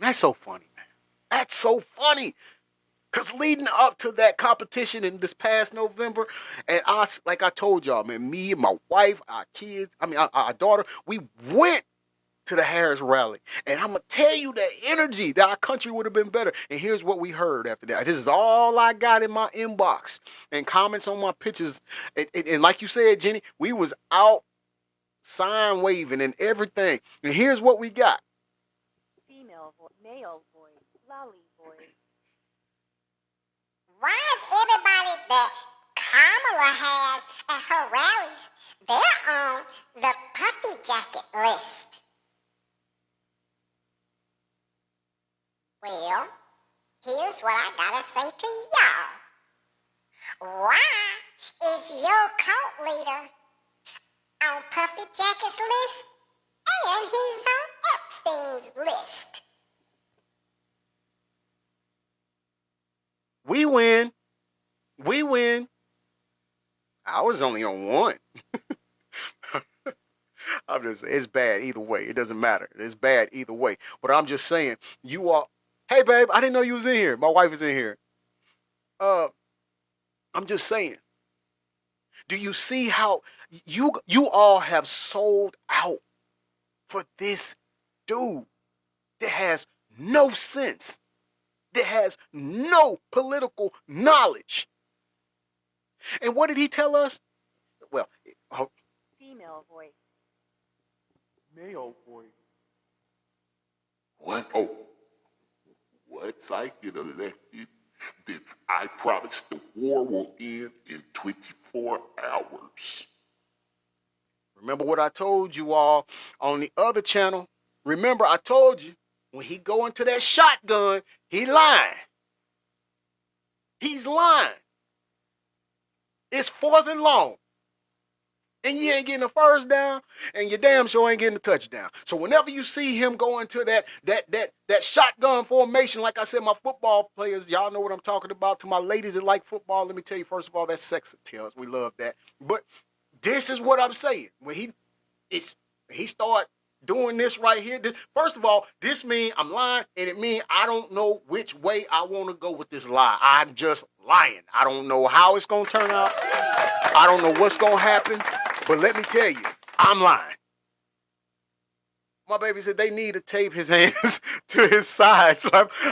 That's so funny, man. That's so funny. Because leading up to that competition in this past November, and like I told y'all, man, me and my wife, our kids, our daughter, we went to the Harris rally. And I'm going to tell you that energy, that our country would have been better. And here's what we heard after that. This is all I got in my inbox and comments on my pictures. And like you said, Jenny, we was out sign waving and everything. And here's what we got. Female voice, male voice, lolly voice. Why is everybody that Kamala has at her rallies, they're on the puppy jacket list? Well, here's what I gotta say to y'all. Why is your cult leader on Puppy Jacket's list and he's on Epstein's list? We win. We win. I was only on one. I'm just saying, it's bad either way. It doesn't matter. It's bad either way. But I'm just saying, you are, hey babe, I didn't know you was in here. My wife is in here. I'm just saying, do you see how you all have sold out for this dude that has no sense, that has no political knowledge? And what did he tell us? Well, Female voice. Male voice. What? Oh, once I get elected, then I promise the war will end in 24 hours. Remember what I told you all on the other channel? Remember I told you, when he go into that shotgun, he lying. He's lying. It's 4th and long. And you ain't getting a first down, and you damn sure ain't getting a touchdown. So whenever you see him go into that shotgun formation, like I said, my football players, y'all know what I'm talking about. To my ladies that like football, let me tell you, first of all, that's sex appeal. We love that. But this is what I'm saying. When he start doing this right here, first of all, this means I'm lying, and it means I don't know which way I want to go with this lie. I'm just lying. I don't know how it's going to turn out. I don't know what's going to happen. But let me tell you, I'm lying. My baby said they need to tape his hands to his sides.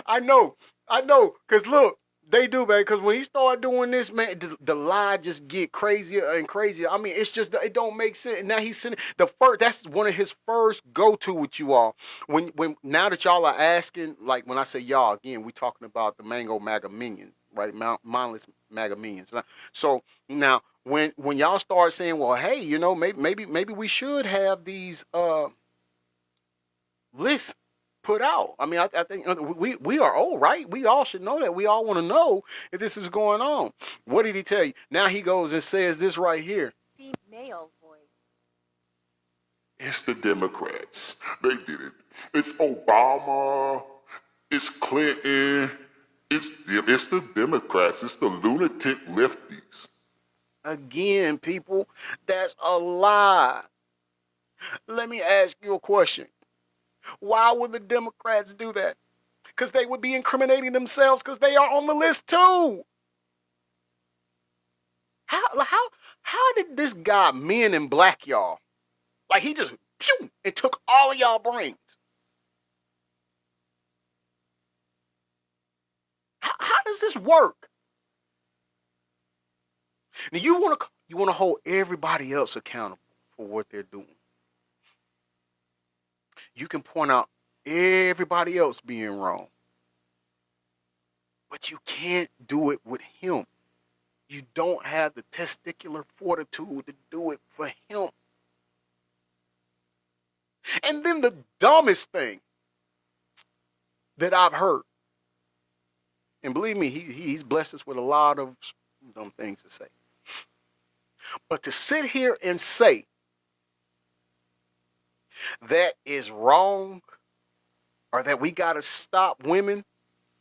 I know. Because look, they do, man. Because when he started doing this, man, the lie just get crazier and crazier. I mean, it's just, it don't make sense. And now he's sitting, that's one of his first go-to with you all. When now that y'all are asking, like when I say y'all, again, we talking about the Mango MAGA minions, right? Mindless MAGA minions. So now, when y'all start saying, well, hey, you know, maybe we should have these lists put out. I mean, I think we are old, right? We all should know that. We all want to know if this is going on. What did he tell you? Now he goes and says this right here. Female voice. It's the Democrats. They did it. It's Obama. It's Clinton. It's the Democrats. It's the lunatic lefties. Again, people, that's a lie. Let me ask you a question. Why would the Democrats do that? Because they would be incriminating themselves because they are on the list too. How did this guy, Men in Black, y'all, like he just pew, and took all of y'all brains? How does this work? Now you want to hold everybody else accountable for what they're doing. You can point out everybody else being wrong. but you can't do it with him. You don't have the testicular fortitude to do it for him. And then the dumbest thing that I've heard, and believe me, he's blessed us with a lot of dumb things to say. But to sit here and say that is wrong, or that we got to stop women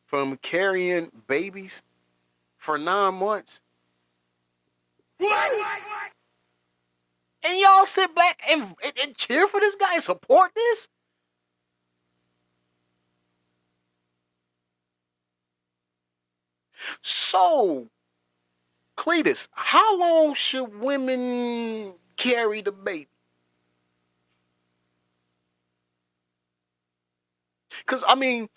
from carrying babies for 9 months. And y'all sit back and cheer for this guy and support this? So, Cletus, how long should women carry the baby? Because, I mean,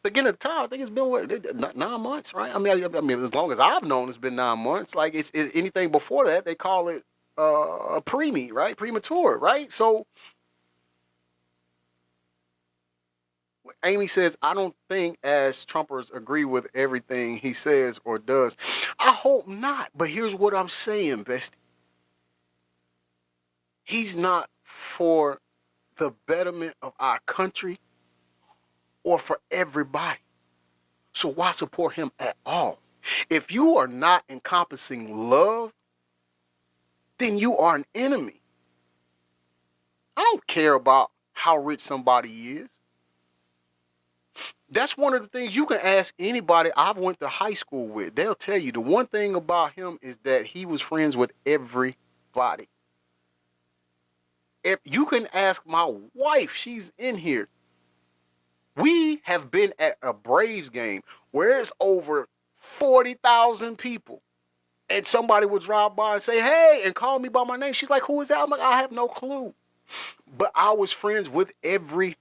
beginning of time, I think it's been what, 9 months, right? I mean, as long as I've known, it's been 9 months. Like, it's anything before that, they call it a preemie, right? Premature, right? So, Amy says, I don't think as Trumpers agree with everything he says or does. I hope not. But here's what I'm saying, Bestie. He's not for the betterment of our country or for everybody. So why support him at all? If you are not encompassing love, then you are an enemy. I don't care about how rich somebody is. That's one of the things you can ask anybody I've went to high school with. They'll tell you the one thing about him is that he was friends with everybody. If you can ask my wife, she's in here. We have been at a Braves game where it's over 40,000 people. And somebody would drive by and say, hey, and call me by my name. She's like, who is that? I'm like, I have no clue. But I was friends with everybody.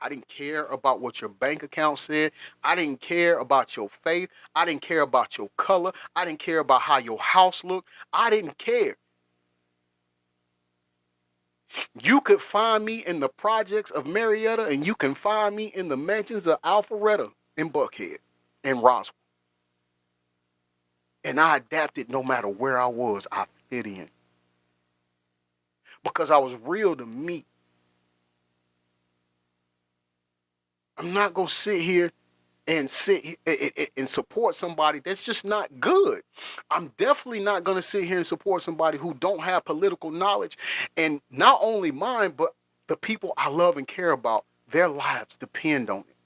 I didn't care about what your bank account said. I didn't care about your faith. I didn't care about your color. I didn't care about how your house looked. I didn't care. You could find me in the projects of Marietta, and you can find me in the mansions of Alpharetta in Buckhead and Roswell. And I adapted no matter where I was. I fit in. Because I was real to me. I'm not going to sit here and support somebody that's just not good. I'm definitely not going to sit here and support somebody who don't have political knowledge. And not only mine, but the people I love and care about, their lives depend on it.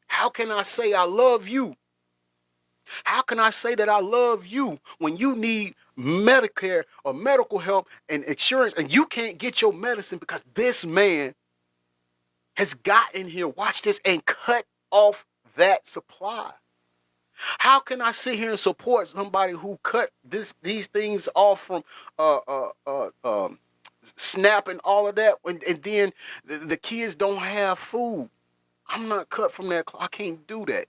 How can I say I love you? How can I say that I love you when you need Medicare or medical help and insurance and you can't get your medicine because this man has gotten here, watch this, and cut off that supply? How can I sit here and support somebody who cut these things off from SNAP and all of that, and then the kids don't have food? I'm not cut from that. I can't do that.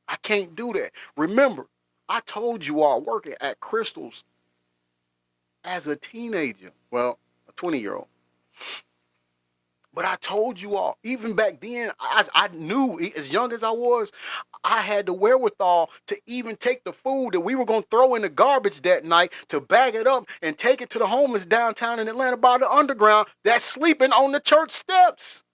I can't do that. Remember, I told you all working at Crystal's as a teenager, well, a 20-year-old. But I told you all, even back then, I knew, as young as I was, I had the wherewithal to even take the food that we were going to throw in the garbage that night, to bag it up and take it to the homeless downtown in Atlanta by the underground that's sleeping on the church steps.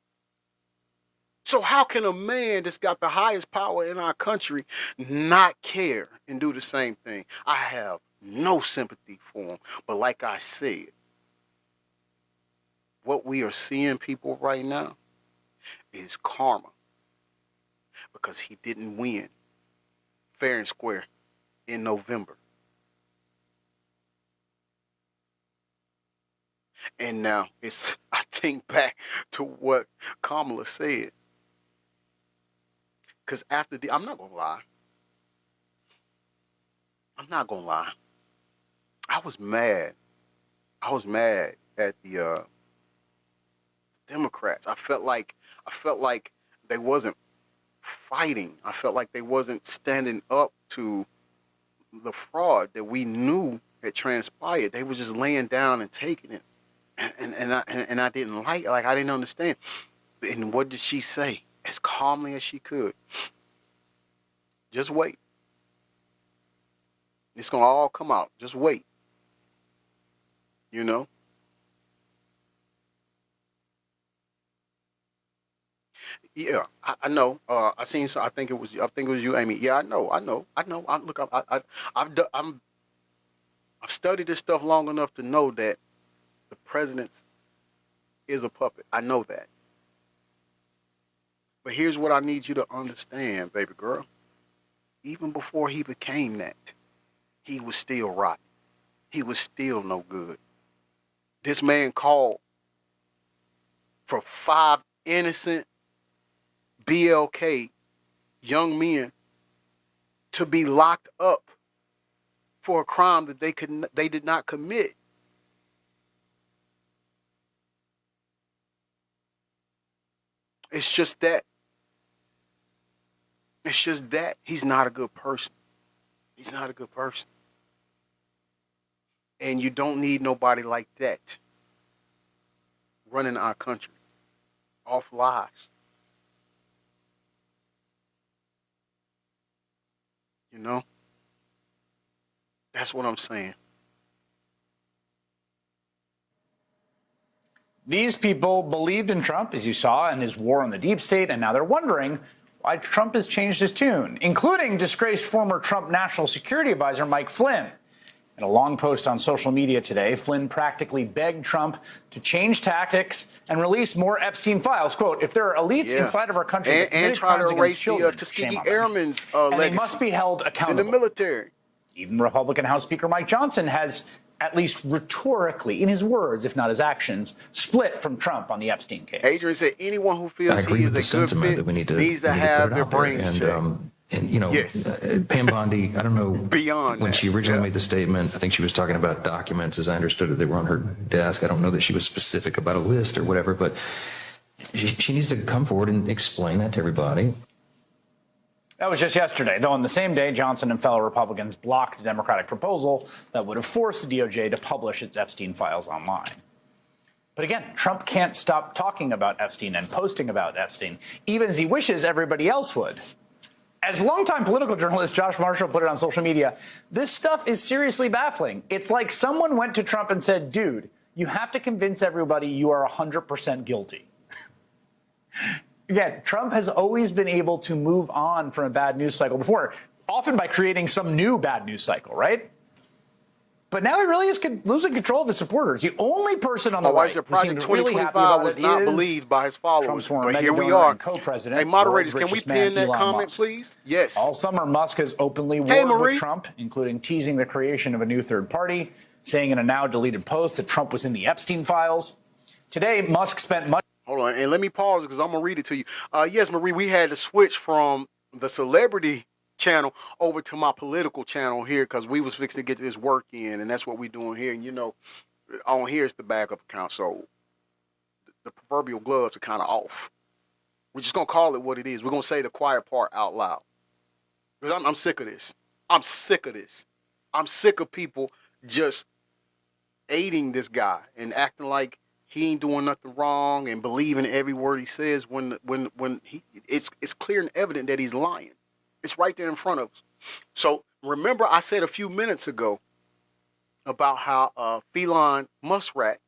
So how can a man that's got the highest power in our country not care and do the same thing? I have no sympathy for him. But like I said, what we are seeing, people, right now is karma. Because he didn't win fair and square in November. And now I think back to what Kamala said. Because after I'm not going to lie. I'm not going to lie. I was mad. I was mad at the Democrats. I felt like they wasn't fighting. I felt like they wasn't standing up to the fraud that we knew had transpired. They were just laying down and taking it. And I didn't like it. Like, I didn't understand. And what did she say? as calmly as she could. Just wait. It's going to all come out. Just wait. You know? Yeah, I know. I seen. I think it was. I think it was you, Amy. Yeah, I know. Look, I've studied this stuff long enough to know that the president is a puppet. I know that. But here's what I need you to understand, baby girl. Even before he became that, he was still rotten. He was still no good. This man called for 5 innocent BLK young men to be locked up for a crime that they did not commit. It's just that. It's just that he's not a good person. He's not a good person. And you don't need nobody like that running our country off lies. You know? That's what I'm saying. These people believed in Trump, as you saw, and his war on the deep state, and now they're wondering why Trump has changed his tune, including disgraced former Trump National Security Advisor Mike Flynn. In a long post on social media today, Flynn practically begged Trump to change tactics and release more Epstein files. Quote, if there are elites inside of our country and try to erase the Tuskegee Airmen's and legacy, they must be held accountable. In the military. Even Republican House Speaker Mike Johnson has, at least rhetorically, in his words, if not his actions, split from Trump on the Epstein case. Adrian said anyone who feels he is a good fit needs to have their brains checked. And, you know, Pam Bondi, I don't know, when she originally made the statement, I think she was talking about documents, as I understood it, they were on her desk. I don't know that she was specific about a list or whatever, but she needs to come forward and explain that to everybody. That was just yesterday, though on the same day, Johnson and fellow Republicans blocked a Democratic proposal that would have forced the DOJ to publish its Epstein files online. But again, Trump can't stop talking about Epstein and posting about Epstein, even as he wishes everybody else would. As longtime political journalist Josh Marshall put it on social media, this stuff is seriously baffling. It's like someone went to Trump and said, dude, you have to convince everybody you are 100% guilty. Again, Trump has always been able to move on from a bad news cycle before, often by creating some new bad news cycle, right? But now he really is losing control of his supporters. The only person on the right who Project seemed really 2025 happy about was it not is believed by his followers. Trump's But here we donor are. and co-president. Hey, moderators, world's can we richest man, pin that Elon comment, Musk. please? Yes. All summer, Musk has openly warred with Trump, including teasing the creation of a new third party, saying in a now-deleted post that Trump was in the Epstein files. Today, Musk spent much... Hold on, and let me pause because I'm going to read it to you. Yes, Marie, we had to switch from the celebrity channel over to my political channel here because we was fixing to get this work in, and that's what we're doing here. And, you know, on here is the backup account, so the proverbial gloves are kind of off. We're just going to call it what it is. We're going to say the quiet part out loud. Because I'm sick of this. I'm sick of this. I'm sick of people just aiding this guy and acting like he ain't doing nothing wrong and believing every word he says when it's clear and evident that he's lying. It's right there in front of us. So remember I said a few minutes ago about how feline muskrat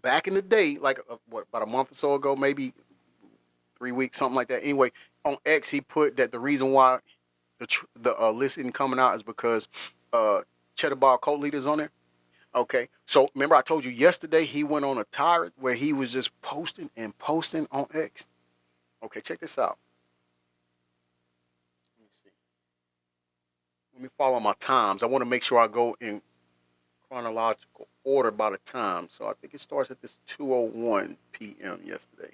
back in the day, like about a month or so ago, maybe 3 weeks, something like that. Anyway, on X he put that the reason why the list isn't coming out is because cheddar bar cult leaders on there. Okay, so remember I told you yesterday he went on a tirade where he was just posting and posting on X. Okay, check this out. Let me see. Let me follow my times. I want to make sure I go in chronological order by the time. So I think it starts at this 2:01 p.m. yesterday.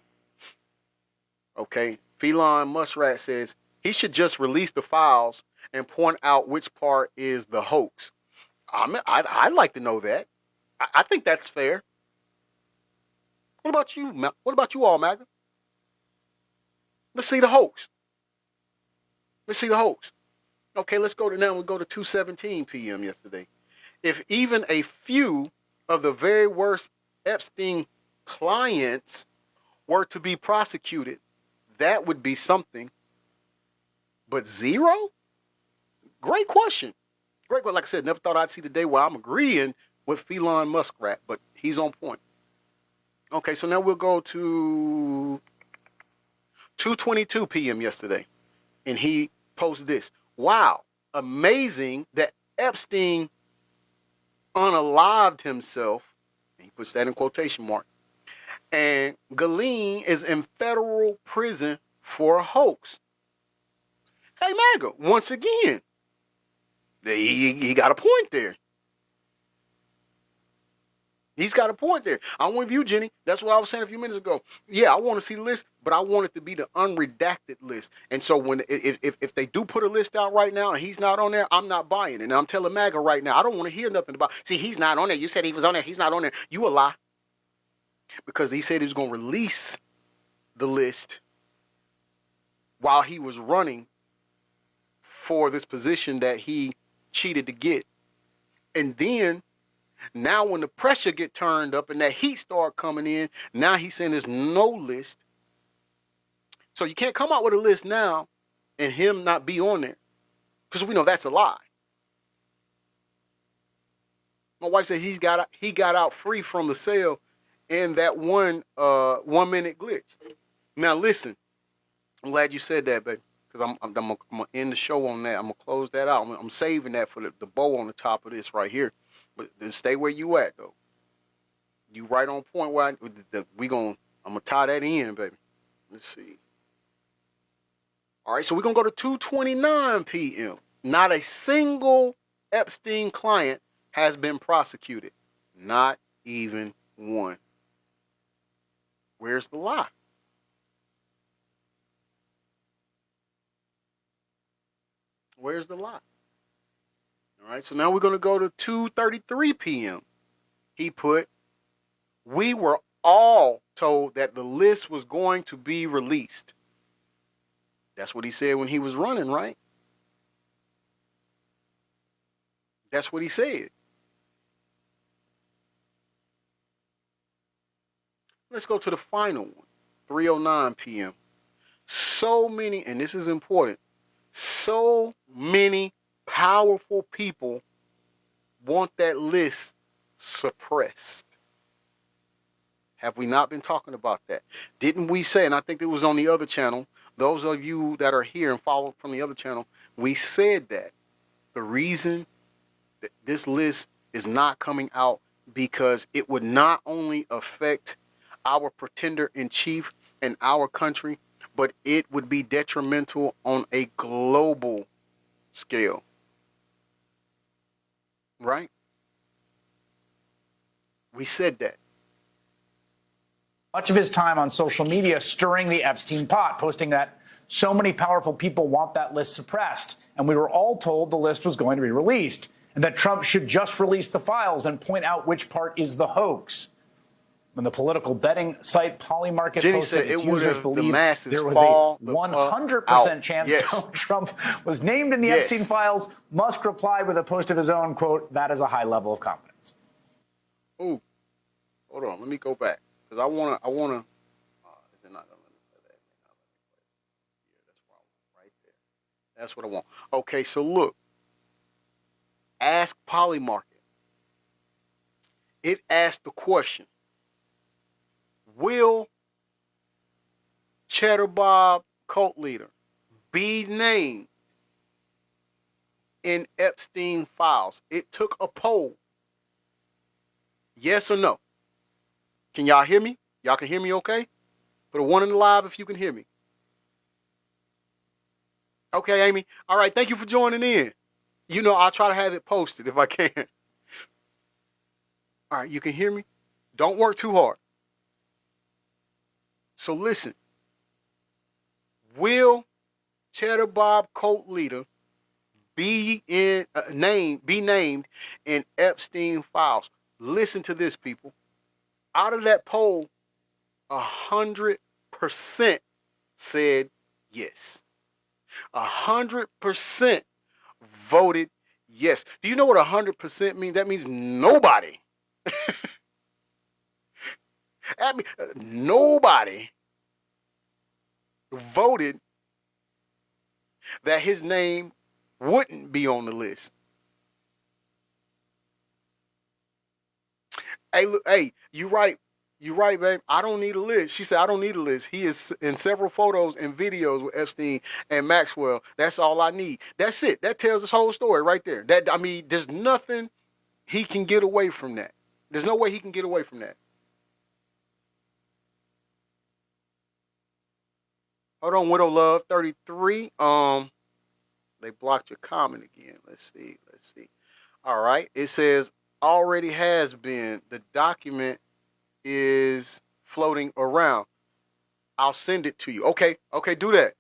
Okay, Feline Muskrat says he should just release the files and point out which part is the hoax. I'd like to know that. I think that's fair. What about you? What about you all, MAGA? Let's see the hoax. Let's see the hoax. Okay, let's go to now. We'll go to 2:17 p.m. yesterday. If even a few of the very worst Epstein clients were to be prosecuted, That would be something. But zero? Great question. Great question. Like I said, never thought I'd see the day where I'm agreeing with Elon Muskrat, but he's on point. Okay, so now we'll go to 2:22 p.m. yesterday, and he posted this. Wow, amazing that Epstein unalived himself. And he puts that in quotation marks. And Ghislaine is in federal prison for a hoax. Hey, MAGA, once again, he got a point there. He's got a point there. I'm with you, Jenny. That's what I was saying a few minutes ago. Yeah, I want to see the list, but I want it to be the unredacted list. And so if they do put a list out right now and he's not on there, I'm not buying it. And I'm telling MAGA right now, I don't want to hear nothing about, see, he's not on there. You said he was on there. He's not on there. You a lie. Because he said he was going to release the list while he was running for this position that he cheated to get. And then now when the pressure get turned up and that heat start coming in, now he's saying there's no list. So you can't come out with a list now and him not be on there, because we know that's a lie. My wife said he got out free from the cell in that 1 minute glitch. Now listen, I'm glad you said that, baby, because I'm gonna end the show on that. I'm gonna close that out. I'm saving that for the bow on the top of this right here. But then stay where you at, though. You right on point where I'm gonna tie that in, baby. Let's see. All right, so we're gonna go to 2:29 p.m. Not a single Epstein client has been prosecuted. Not even one. Where's the lie? Where's the lie? All right, so now we're going to go to 2:33 p.m. He put, we were all told that the list was going to be released. That's what he said when he was running, right? That's what he said. Let's go to the final one, 3:09 p.m. So many, and this is important, so many powerful people want that list suppressed. Have we not been talking about that? Didn't we say, and I think it was on the other channel, those of you that are here and follow from the other channel, we said that the reason that this list is not coming out because it would not only affect our pretender in chief in our country, but it would be detrimental on a global scale. Right? We said that. Much of his time on social media stirring the Epstein pot, posting that so many powerful people want that list suppressed. And we were all told the list was going to be released and that Trump should just release the files and point out which part is the hoax. When the political betting site Polymarket posted its users believe there was a 100% chance Donald Trump was named in the Epstein files, Musk replied with a post of his own, quote, that is a high level of confidence. Ooh, hold on, let me go back. Because I wanna they're not gonna let me play that. Yeah, that's what I want right there. That's what I want. Okay, so look. Ask Polymarket. It asked the question, will Cheddar Bob cult leader be named in Epstein files? It took a poll. Yes or no? Can y'all hear me? Y'all can hear me okay? Put a 1 in the live if you can hear me. Okay, Amy. All right, thank you for joining in. You know, I'll try to have it posted if I can. All right, you can hear me? Don't work too hard. So listen. Will Cheddar Bob cult leader be named in Epstein files? Listen to this, people. Out of that poll, 100% said yes. 100% voted yes. Do you know what 100% means? That means nobody. That means nobody voted that his name wouldn't be on the list. Hey, look, hey, you right. You right, babe. I don't need a list. She said, I don't need a list. He is in several photos and videos with Epstein and Maxwell. That's all I need. That's it. That tells this whole story right there. I mean, there's nothing he can get away from that. There's no way he can get away from that. Hold on, Widow Love 33. They blocked your comment again. Let's see. All right. It says already has been. The document is floating around. I'll send it to you. Okay, do that.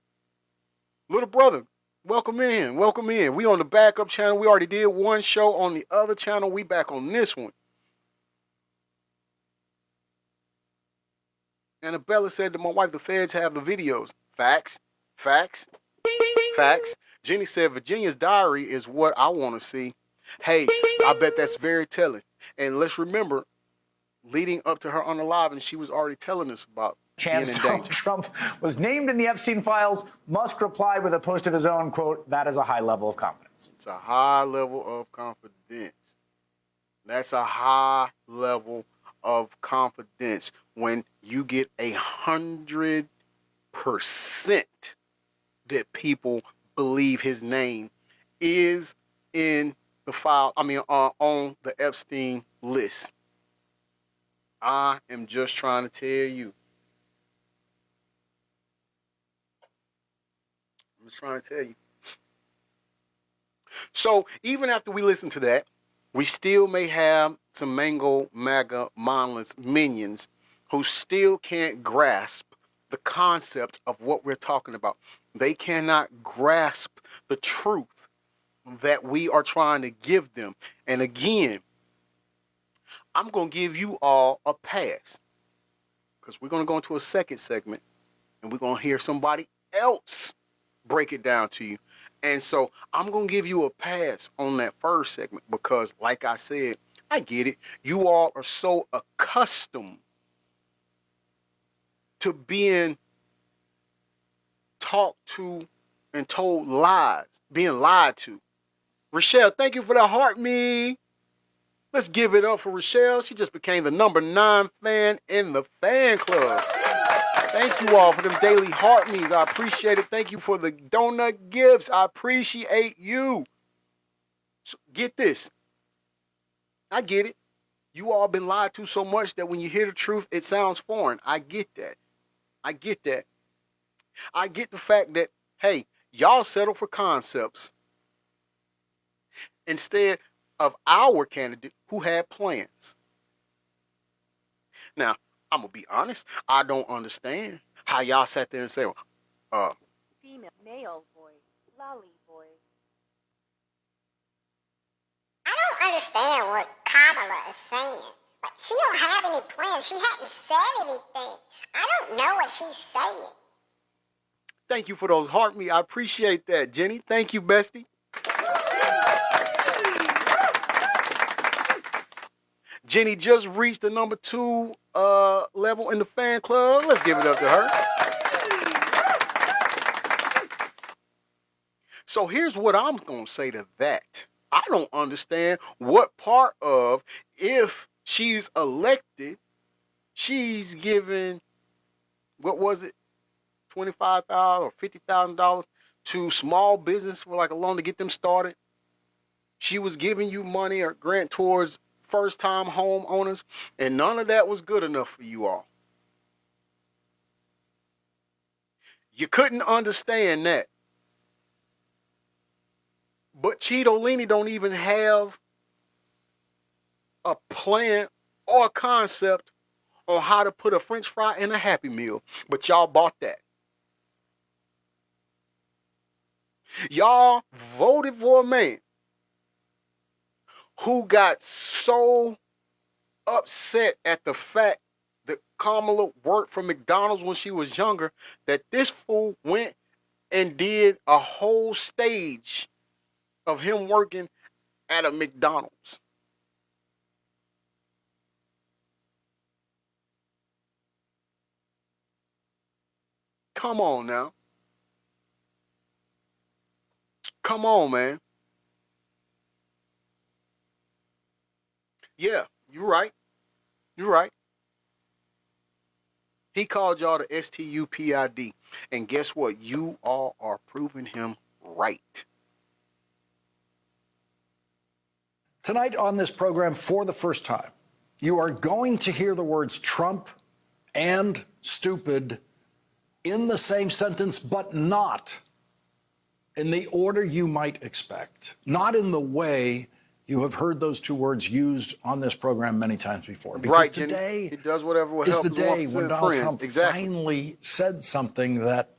Little brother, welcome in. We on the backup channel. We already did one show on the other channel. We back on this one. Annabella said to my wife, the feds have the videos. Facts. Jenny said, Virginia's diary is what I want to see. Hey, I bet that's very telling. And let's remember, leading up to her unaliving, she was already telling us about Chance being in Donald danger. Trump was named in the Epstein files. Musk replied with a post of his own, quote, that is a high level of confidence. It's a high level of confidence. That's a high level of confidence when you get 100% that people believe his name is in the file, on the Epstein list. I am just trying to tell you. So even after we listen to that, we still may have some mango MAGA mindless minions who still can't grasp the concept of what we're talking about. They cannot grasp the truth that we are trying to give them. And again, I'm going to give you all a pass because we're going to go into a second segment and we're going to hear somebody else break it down to you. And so I'm going to give you a pass on that first segment because, like I said, I get it. You all are so accustomed to being talked to and told lies, being lied to. Rochelle, thank you for that heart me. Let's give it up for Rochelle. She just became the #9 fan in the fan club. Thank you all for them daily heart me's. I appreciate it. Thank you for the donut gifts. I appreciate you. So get this. I get it. You all been lied to so much that when you hear the truth, it sounds foreign. I get that. I get the fact that, hey, y'all settle for concepts instead of our candidate who had plans. Now, I'm going to be honest. I don't understand how y'all sat there and say, Female, male voice, lolly voice. I don't understand what Kamala is saying. But she don't have any plans. She hasn't said anything. I don't know what she's saying. thank you for those heart me. I appreciate that, Jenny. Thank you, bestie. Jenny just reached the #2 level in the fan club. Let's give it up to her. So here's what I'm going to say to that. I don't understand what part of, if she's elected, she's given, what was it, $25,000 or $50,000 to small business for like a loan to get them started. She was giving you money or grant towards first-time homeowners, and none of that was good enough for you all. You couldn't understand that. But Cheetolini don't even have a plan or a concept on how to put a French fry in a Happy Meal. But y'all bought that. Y'all voted for a man who got so upset at the fact that Kamala worked for McDonald's when she was younger that this fool went and did a whole stage of him working at a McDonald's. Come on now. Come on, man. Yeah, you're right. You're right. He called y'all the STUPID. And guess what? You all are proving him right. Tonight on this program, for the first time, you are going to hear the words Trump and stupid in the same sentence, but not in the order you might expect, not in the way you have heard those two words used on this program many times before. Because Right, today he does whatever will is help the his day 1% when Donald friends. Trump Exactly. finally said something that,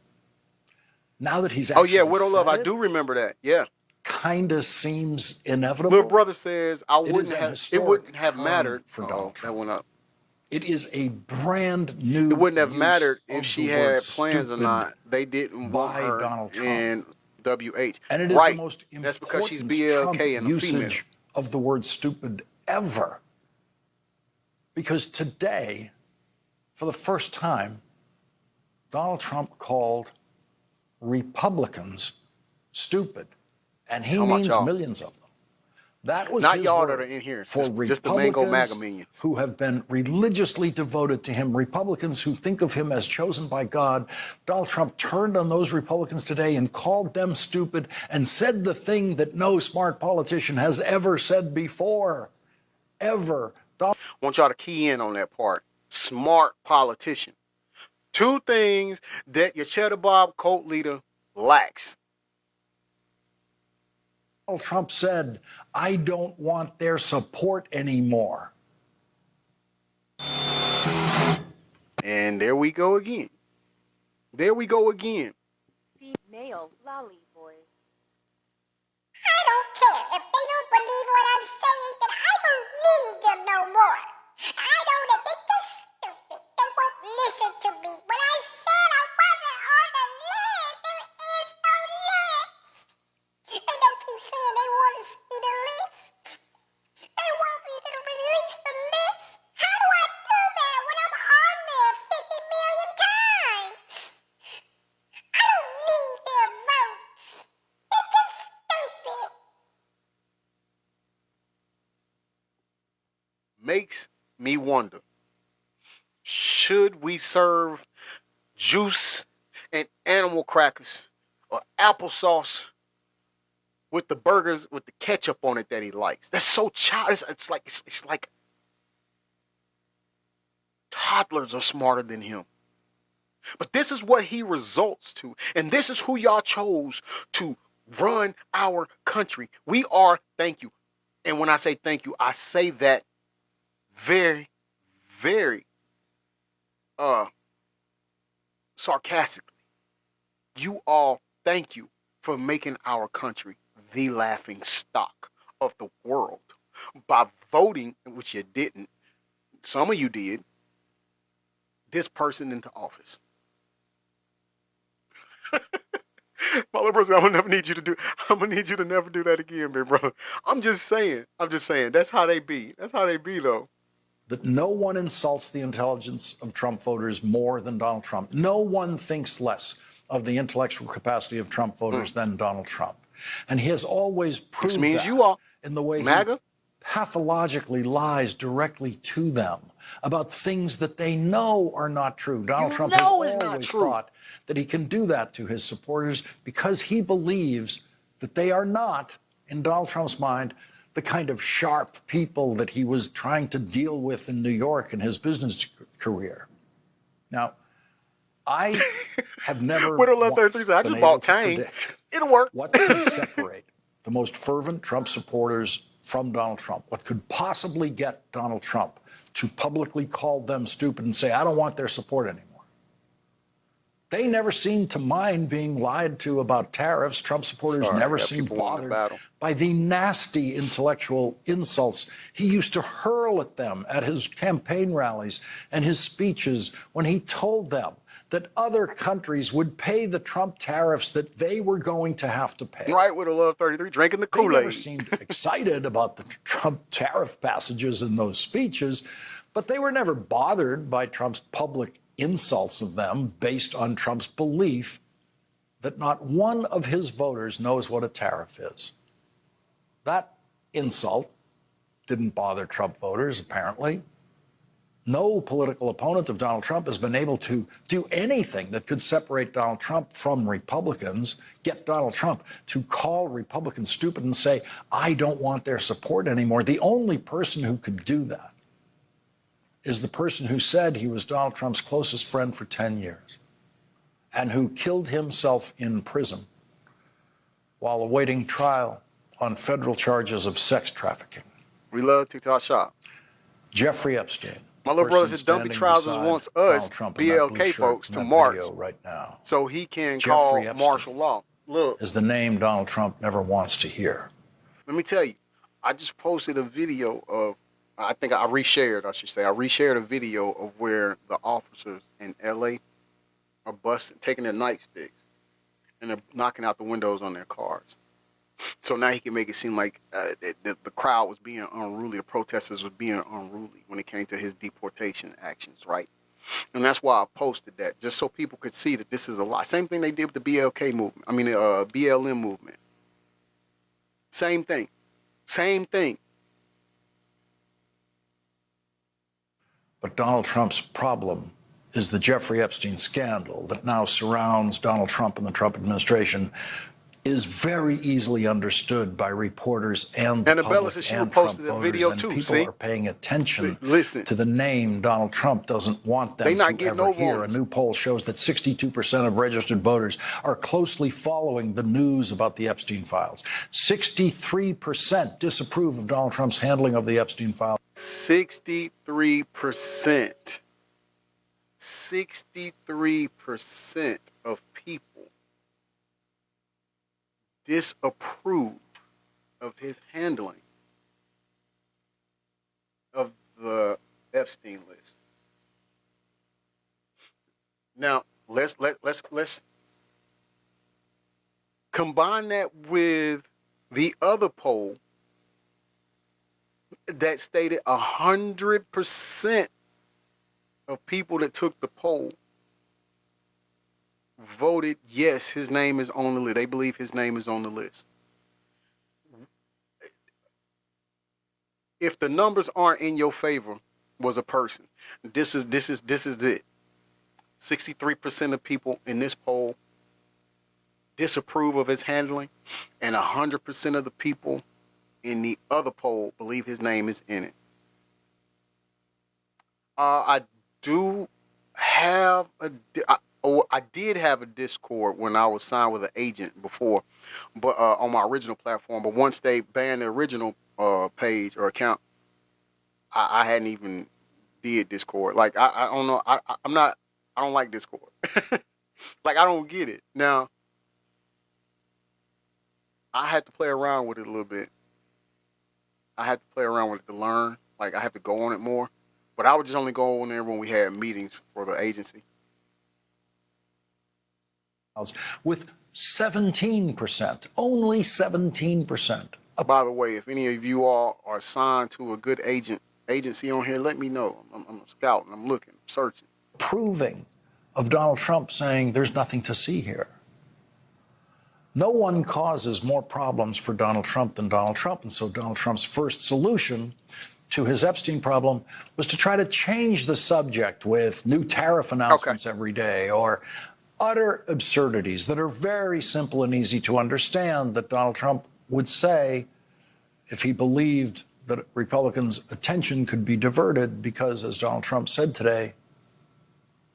now that he's Oh actually yeah, Widow Love, said I it, do remember that. Yeah. kind of seems inevitable. Little brother says I It is wouldn't an have. It historic wouldn't have turn mattered for Uh-oh, Donald Trump. That went up. It is a brand new. It wouldn't have use mattered of if she the word had plans or stupid not. They didn't want by her Donald Trump. in WH. And it is Right. the most important That's because she's Trump BLK and a female. usage of the word stupid ever. Because today, for the first time, Donald Trump called Republicans stupid. And he How about means y'all? millions of them. That was Not his y'all word that are in here. for Just the Mango Republicans MAGA minions. who have been religiously devoted to him, Republicans who think of him as chosen by God. Donald Trump turned on those Republicans today and called them stupid and said the thing that no smart politician has ever said before. Ever. I want y'all to key in on that part. Smart politician. Two things that your Cheddar Bob cult leader lacks. Donald Trump said, I don't want their support anymore. And there we go again. There we go again. Female lolly boy. I don't care. If they don't believe what I'm saying, then I don't need them no more. I don't, they're just stupid. They won't listen to me. When I said I wasn't on the list, there is no list. And they keep saying they want to see the list. They want me to release the list. How do I do that when I'm on there 50 million times? I don't need their votes. They're just stupid. Makes me wonder, should we serve juice and animal crackers or applesauce with the burgers with the ketchup on it that he likes? That's so childish. It's like toddlers are smarter than him. But this is what he results to. And this is who y'all chose to run our country. We are, thank you. And when I say thank you, I say that very, very sarcastically. You all, thank you for making our country the laughing stock of the world by voting, which you didn't, some of you did, this person into office. My little person, I'm gonna need you to never do that again, big brother. I'm just saying. That's how they be. That's how they be, though. That no one insults the intelligence of Trump voters more than Donald Trump. No one thinks less of the intellectual capacity of Trump voters than Donald Trump. And he has always proved that you are in the way MAGA? he pathologically lies directly to them about things that they know are not true. Donald Trump has always thought that he can do that to his supporters because he believes that they are not, in Donald Trump's mind, the kind of sharp people that he was trying to deal with in New York in his business career. Now, I have never Widow Love once 33 said, I been just able bought to Tang. predict It'll work. what could separate the most fervent Trump supporters from Donald Trump. What could possibly get Donald Trump to publicly call them stupid and say, I don't want their support anymore. They never seemed to mind being lied to about tariffs. Trump supporters never seemed bothered by the nasty intellectual insults he used to hurl at them at his campaign rallies and his speeches when he told them that other countries would pay the Trump tariffs that they were going to have to pay. Right, with a Love 33, drinking the Kool-Aid. They never seemed excited about the Trump tariff passages in those speeches, but they were never bothered by Trump's public insults of them based on Trump's belief that not one of his voters knows what a tariff is. That insult didn't bother Trump voters, apparently. No political opponent of Donald Trump has been able to do anything that could separate Donald Trump from Republicans, get Donald Trump to call Republicans stupid and say, I don't want their support anymore. The only person who could do that is the person who said he was Donald Trump's closest friend for 10 years and who killed himself in prison while awaiting trial on federal charges of sex trafficking. We love TikTok Shop. Jeffrey Epstein. My little brother said Dumpy Trousers wants us, BLK folks, to march right now. so he can Jeffrey call Epstein martial law. Look, is the name Donald Trump never wants to hear. let me tell you, I just posted a video of, I think I reshared a video of where the officers in LA are taking their nightsticks and they're knocking out the windows on their cars. So now he can make it seem like the crowd was being unruly, the protesters were being unruly when it came to his deportation actions, right? And that's why I posted that, just so people could see that this is a lie. Same thing they did with the BLK movement, BLM movement. Same thing. Same thing. But Donald Trump's problem is the Jeffrey Epstein scandal that now surrounds Donald Trump and the Trump administration is very easily understood by reporters and the Annabella public said she and posted Trump a video voters, too. and people See? are paying attention Listen. to the name Donald Trump doesn't want them They not to getting ever no hear. A warrants. new poll shows that 62% of registered voters are closely following the news about the Epstein files. 63% disapprove of Donald Trump's handling of the Epstein files. 63%. 63% of people disapprove of his handling of the Epstein list. Now, let's combine that with the other poll that stated 100% of people that took the poll voted yes, his name is on the list. They believe his name is on the list. If the numbers aren't in your favor, was a person. This is it. 63% of people in this poll disapprove of his handling, and 100% of the people in the other poll believe his name is in it. I did have a Discord when I was signed with an agent before, but on my original platform. But once they banned the original page or account, I hadn't even did Discord. Like I don't know. I don't like Discord. Like I don't get it. Now I had to play around with it a little bit. I had to play around with it to learn. Like I have to go on it more. But I would just only go on there when we had meetings for the agency. With 17%, only 17%. By the way, if any of you all are signed to a good agency on here, let me know. I'm a scout and I'm looking, I'm searching. Approving of Donald Trump saying there's nothing to see here. No one causes more problems for Donald Trump than Donald Trump. And so Donald Trump's first solution to his Epstein problem was to try to change the subject with new tariff announcements every day or utter absurdities that are very simple and easy to understand that Donald Trump would say if he believed that Republicans' attention could be diverted because, as Donald Trump said today,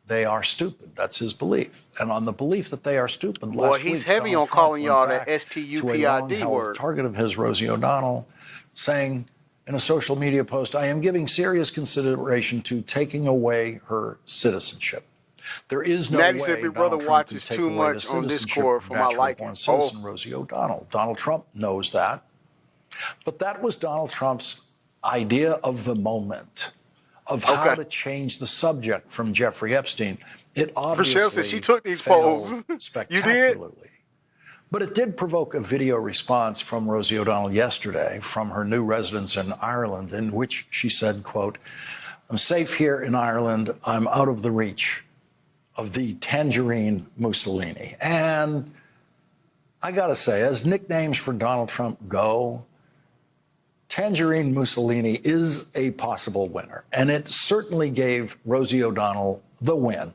they are stupid. That's his belief. And on the belief that they are stupid, well, last he's week, heavy Donald on calling Trump y'all went that back to a STUPID long-held word. target of his, Rosie O'Donnell, saying in a social media post, I am giving serious consideration to taking away her citizenship. There is no Natty way said, Big Brother Donald Trump watches can take too away much the on citizenship Discord of for my liking. natural-born citizen Rosie O'Donnell. Donald Trump knows that. But that was Donald Trump's idea of the moment, of how to change the subject from Jeffrey Epstein. It obviously Rochelle said she took these polls. spectacularly. But it did provoke a video response from Rosie O'Donnell yesterday from her new residence in Ireland, in which she said, quote, I'm safe here in Ireland. I'm out of the reach of the Tangerine Mussolini. And I got to say, as nicknames for Donald Trump go, Tangerine Mussolini is a possible winner. And it certainly gave Rosie O'Donnell the win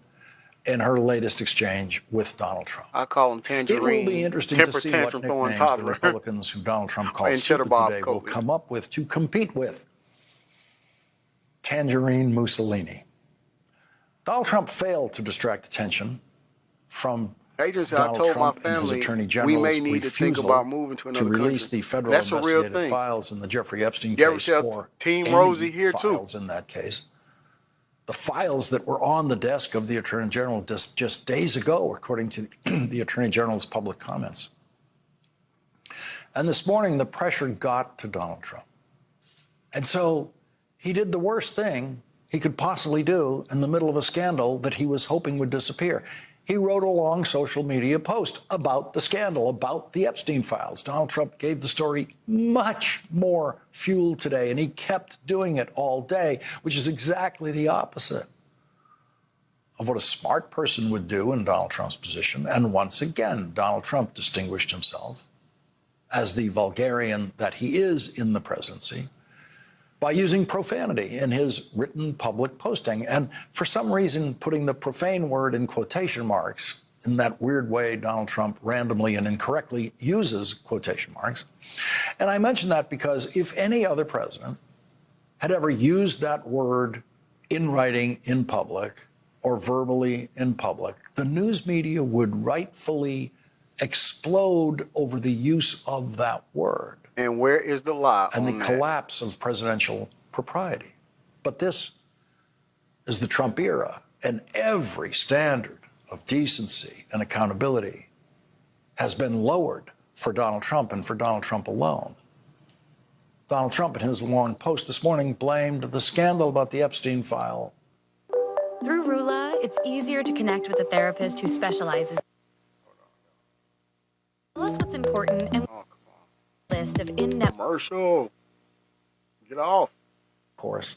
in her latest exchange with Donald Trump. I call him Tangerine. It will be interesting to see what nicknames the Republicans who Donald Trump called stupid today will come up with to compete with Tangerine Mussolini. Donald Trump failed to distract attention from Agency, Donald I told Trump my family and his Attorney we General's may need to think refusal about moving to another release country. the federal That's a real investigative thing. files in the Jeffrey Epstein You ever case, tell or Team any Rosie here too? files in that case. The files that were on the desk of the Attorney General just days ago, according to the Attorney General's public comments. And this morning, the pressure got to Donald Trump. And so he did the worst thing he could possibly do in the middle of a scandal that he was hoping would disappear. He wrote a long social media post about the scandal, about the Epstein files. Donald Trump gave the story much more fuel today, and he kept doing it all day, which is exactly the opposite of what a smart person would do in Donald Trump's position. And once again, Donald Trump distinguished himself as the vulgarian that he is in the presidency by using profanity in his written public posting. And for some reason, putting the profane word in quotation marks in that weird way Donald Trump randomly and incorrectly uses quotation marks. And I mention that because if any other president had ever used that word in writing in public or verbally in public, the news media would rightfully explode over the use of that word. And where is the lie and on the that? collapse of presidential propriety. But this is the Trump era, and every standard of decency and accountability has been lowered for Donald Trump and for Donald Trump alone. Donald Trump, in his long post this morning, blamed the scandal about the Epstein file. Through Rula, it's easier to connect with a therapist who specializes. Tell us what's important and list of in-network commercial. Get off. Of course,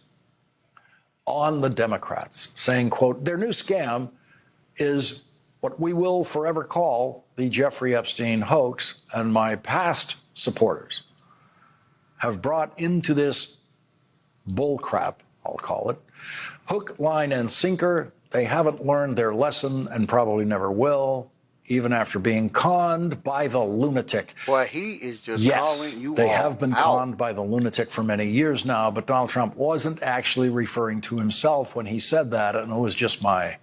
on the Democrats, saying, quote, their new scam is what we will forever call the Jeffrey Epstein hoax, and my past supporters have brought into this bullcrap, I'll call it, hook, line, and sinker. They haven't learned their lesson and probably never will, even after being conned by the lunatic. Boy, he is just calling you they all have been out. conned by the lunatic for many years now, but Donald Trump wasn't actually referring to himself when he said that, and it was just my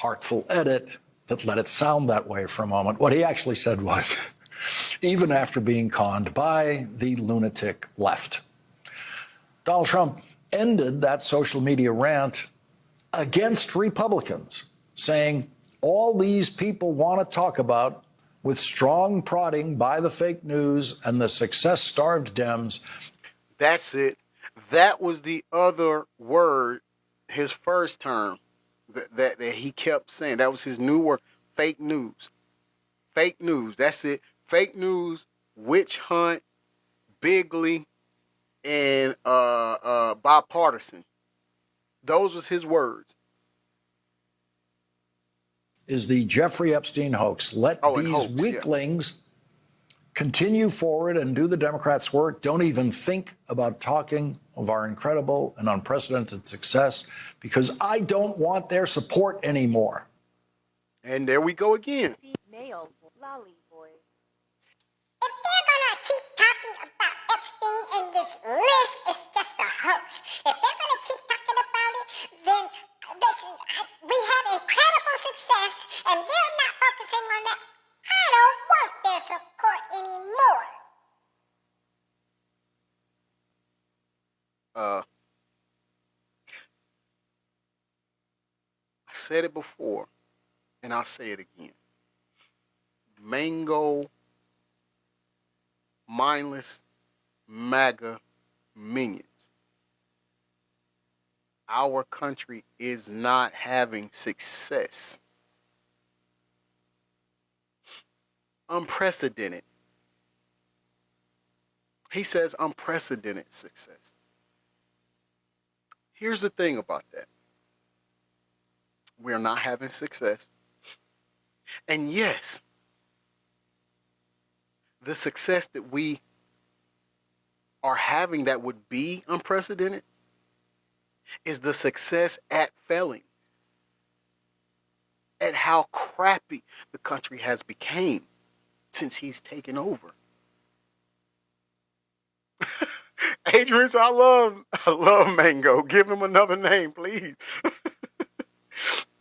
artful edit that let it sound that way for a moment. What he actually said was, even after being conned by the lunatic left. Donald Trump ended that social media rant against Republicans, saying, all these people want to talk about, with strong prodding by the fake news and the success-starved Dems. That's it. That was the other word, his first term, that he kept saying. That was his new word, fake news. Fake news, that's it. Fake news, witch hunt, bigly, and bipartisan. Those was his words. Is the Jeffrey Epstein hoax. Let these weaklings continue forward and do the Democrats' work. Don't even think about talking of our incredible and unprecedented success, because I don't want their support anymore. And there we go again. Male lolly boy. If they're gonna keep talking about Epstein and this list is just a hoax, if they're gonna keep talking about it, then we have incredible success, and they're not focusing on that. I don't want their support anymore. I said it before, and I'll say it again. Mango, mindless, MAGA minions. Our country is not having success. Unprecedented. He says unprecedented success. Here's the thing about that. We are not having success. And yes, the success that we are having that would be unprecedented is the success at failing, at how crappy the country has become since he's taken over. Adrian, I love Mango. Give him another name, please.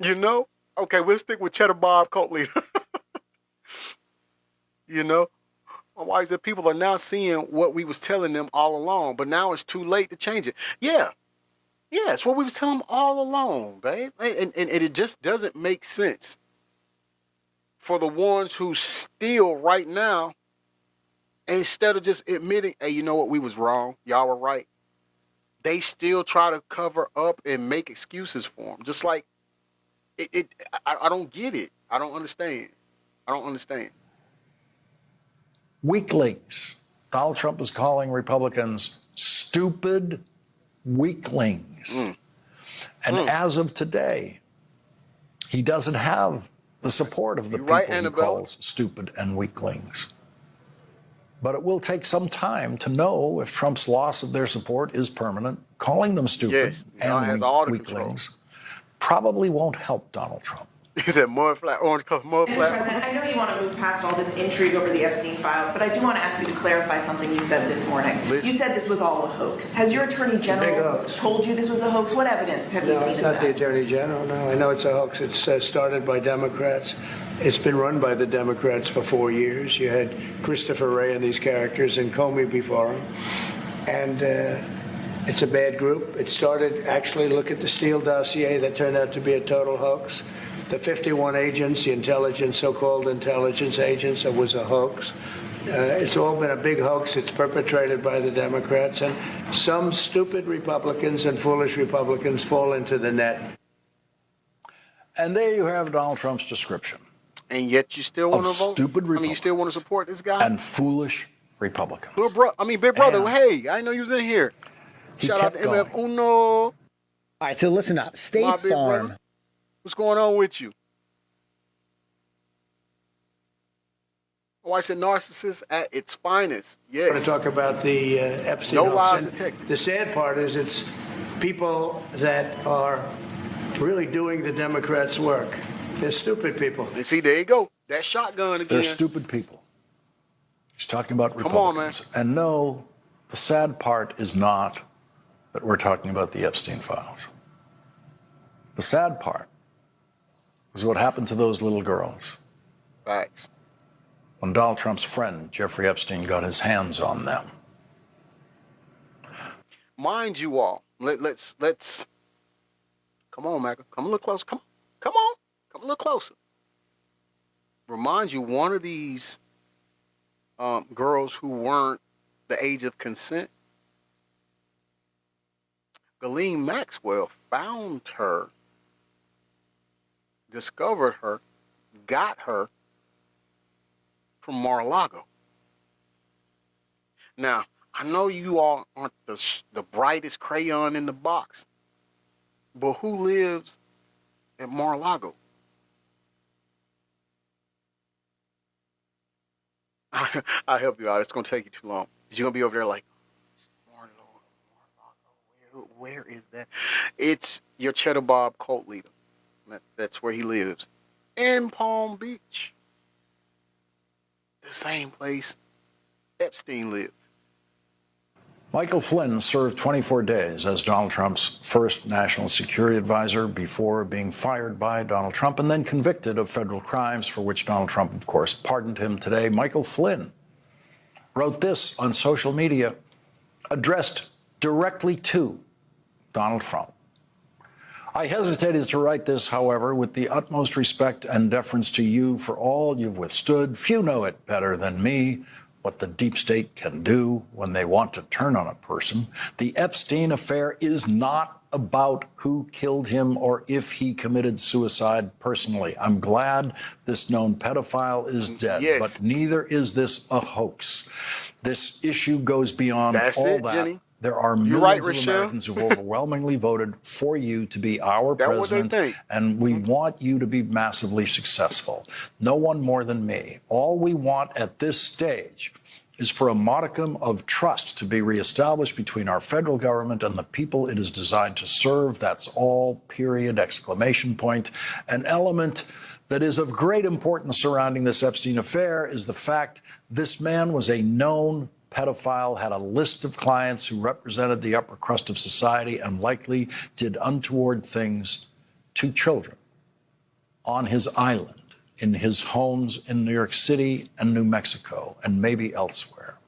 You know? Okay, we'll stick with Cheddar Bob Cult Leader. You know? My wife said people are now seeing what we was telling them all along, but now it's too late to change it. Yeah. Yeah, it's what we was telling them all along, babe. And it just doesn't make sense for the ones who still right now, instead of just admitting, hey, you know what, we was wrong, y'all were right, they still try to cover up and make excuses for them. Just like, I don't get it. I don't understand. Weaklings. Donald Trump is calling Republicans stupid weaklings. And as of today, he doesn't have the support of the people he calls stupid and weaklings. But it will take some time to know if Trump's loss of their support is permanent. Calling them stupid and weaklings probably won't help Donald Trump. He said more flat, orange color, more flat. Mr. President, I know you want to move past all this intrigue over the Epstein files, but I do want to ask you to clarify something you said this morning. You said this was all a hoax. Has your Attorney General told you this was a hoax? What evidence have you seen of that? No, it's not the Attorney General. No, I know it's a hoax. It's started by Democrats. It's been run by the Democrats for 4 years. You had Christopher Wray and these characters and Comey before him. And it's a bad group. It started, actually, look at the Steele dossier that turned out to be a total hoax. The 51 agents, the intelligence, so-called intelligence agents, it was a hoax. It's all been a big hoax. It's perpetrated by the Democrats. And some stupid Republicans and foolish Republicans fall into the net. And there you have Donald Trump's description. And yet you still want to vote? Stupid Republicans. I mean, you still want to support this guy? And foolish Republicans. Big brother, hey, I know you was in here. Shout out to MF Uno. All right, so listen up. State Farm. What's going on with you? Oh, I said narcissist at its finest. Yes. I want to talk about the Epstein No hoax. lies And detected. the sad part is it's people that are really doing the Democrats' work. They're stupid people. And see, there you go. That shotgun again. They're stupid people. He's talking about Come on, man. Republicans. And no, the sad part is not that we're talking about the Epstein files. The sad part is what happened to those little girls. Facts. When Donald Trump's friend, Jeffrey Epstein, got his hands on them. Mind you all, let's come on, Mac. Come a little closer. Come on. Come a little closer. Remind you, one of these girls who weren't the age of consent, Ghislaine Maxwell found her, discovered her, got her from Mar-a-Lago. Now, I know you all aren't the brightest crayon in the box, but who lives at Mar-a-Lago? I'll help you out. It's going to take you too long. You're going to be over there like, Mar-a-Lago, where is that? It's your Cheddar Bob cult leader. That's where he lives. In Palm Beach. The same place Epstein lived. Michael Flynn served 24 days as Donald Trump's first national security advisor before being fired by Donald Trump and then convicted of federal crimes for which Donald Trump, of course, pardoned him today. Michael Flynn wrote this on social media, addressed directly to Donald Trump. I hesitated to write this, however, with the utmost respect and deference to you for all you've withstood. Few know it better than me, what the deep state can do when they want to turn on a person. The Epstein affair is not about who killed him or if he committed suicide personally. I'm glad this known pedophile is dead, but neither is this a hoax. This issue goes beyond all that There are millions of Americans who've overwhelmingly voted for you to be our president, and we want you to be massively successful. No one more than me. All we want at this stage is for a modicum of trust to be reestablished between our federal government and the people it is designed to serve. That's all, period, exclamation point. An element that is of great importance surrounding this Epstein affair is the fact this man was a known pedophile, had a list of clients who represented the upper crust of society and likely did untoward things to children on his island, in his homes in New York City and New Mexico, and maybe elsewhere.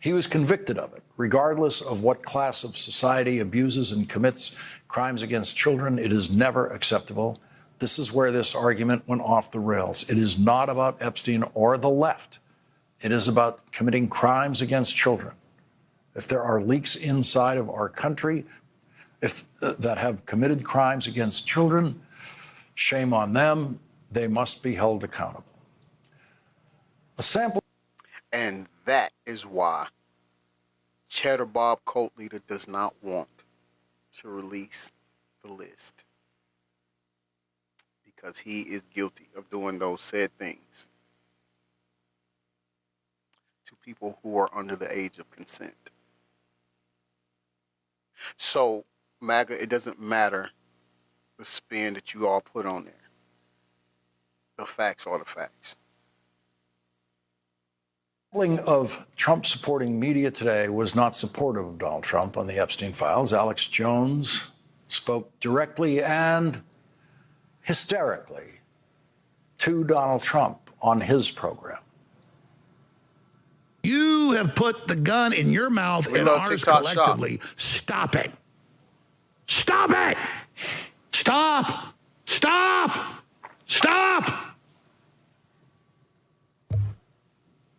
He was convicted of it. Regardless of what class of society abuses and commits crimes against children, it is never acceptable. This is where this argument went off the rails. It is not about Epstein or the left. It is about committing crimes against children. If there are leaks inside of our country that have committed crimes against children, shame on them. They must be held accountable. A sample. And that is why Cheddar Bob Cult Leader does not want to release the list. Because he is guilty of doing those said things to people who are under the age of consent. So, MAGA, it doesn't matter the spin that you all put on there. The facts are the facts. Of Trump-supporting media today was not supportive of Donald Trump on the Epstein files. Alex Jones spoke directly and hysterically to Donald Trump on his program. You have put the gun in your mouth and ours collectively. Stop it. Stop it. Stop. Stop. Stop.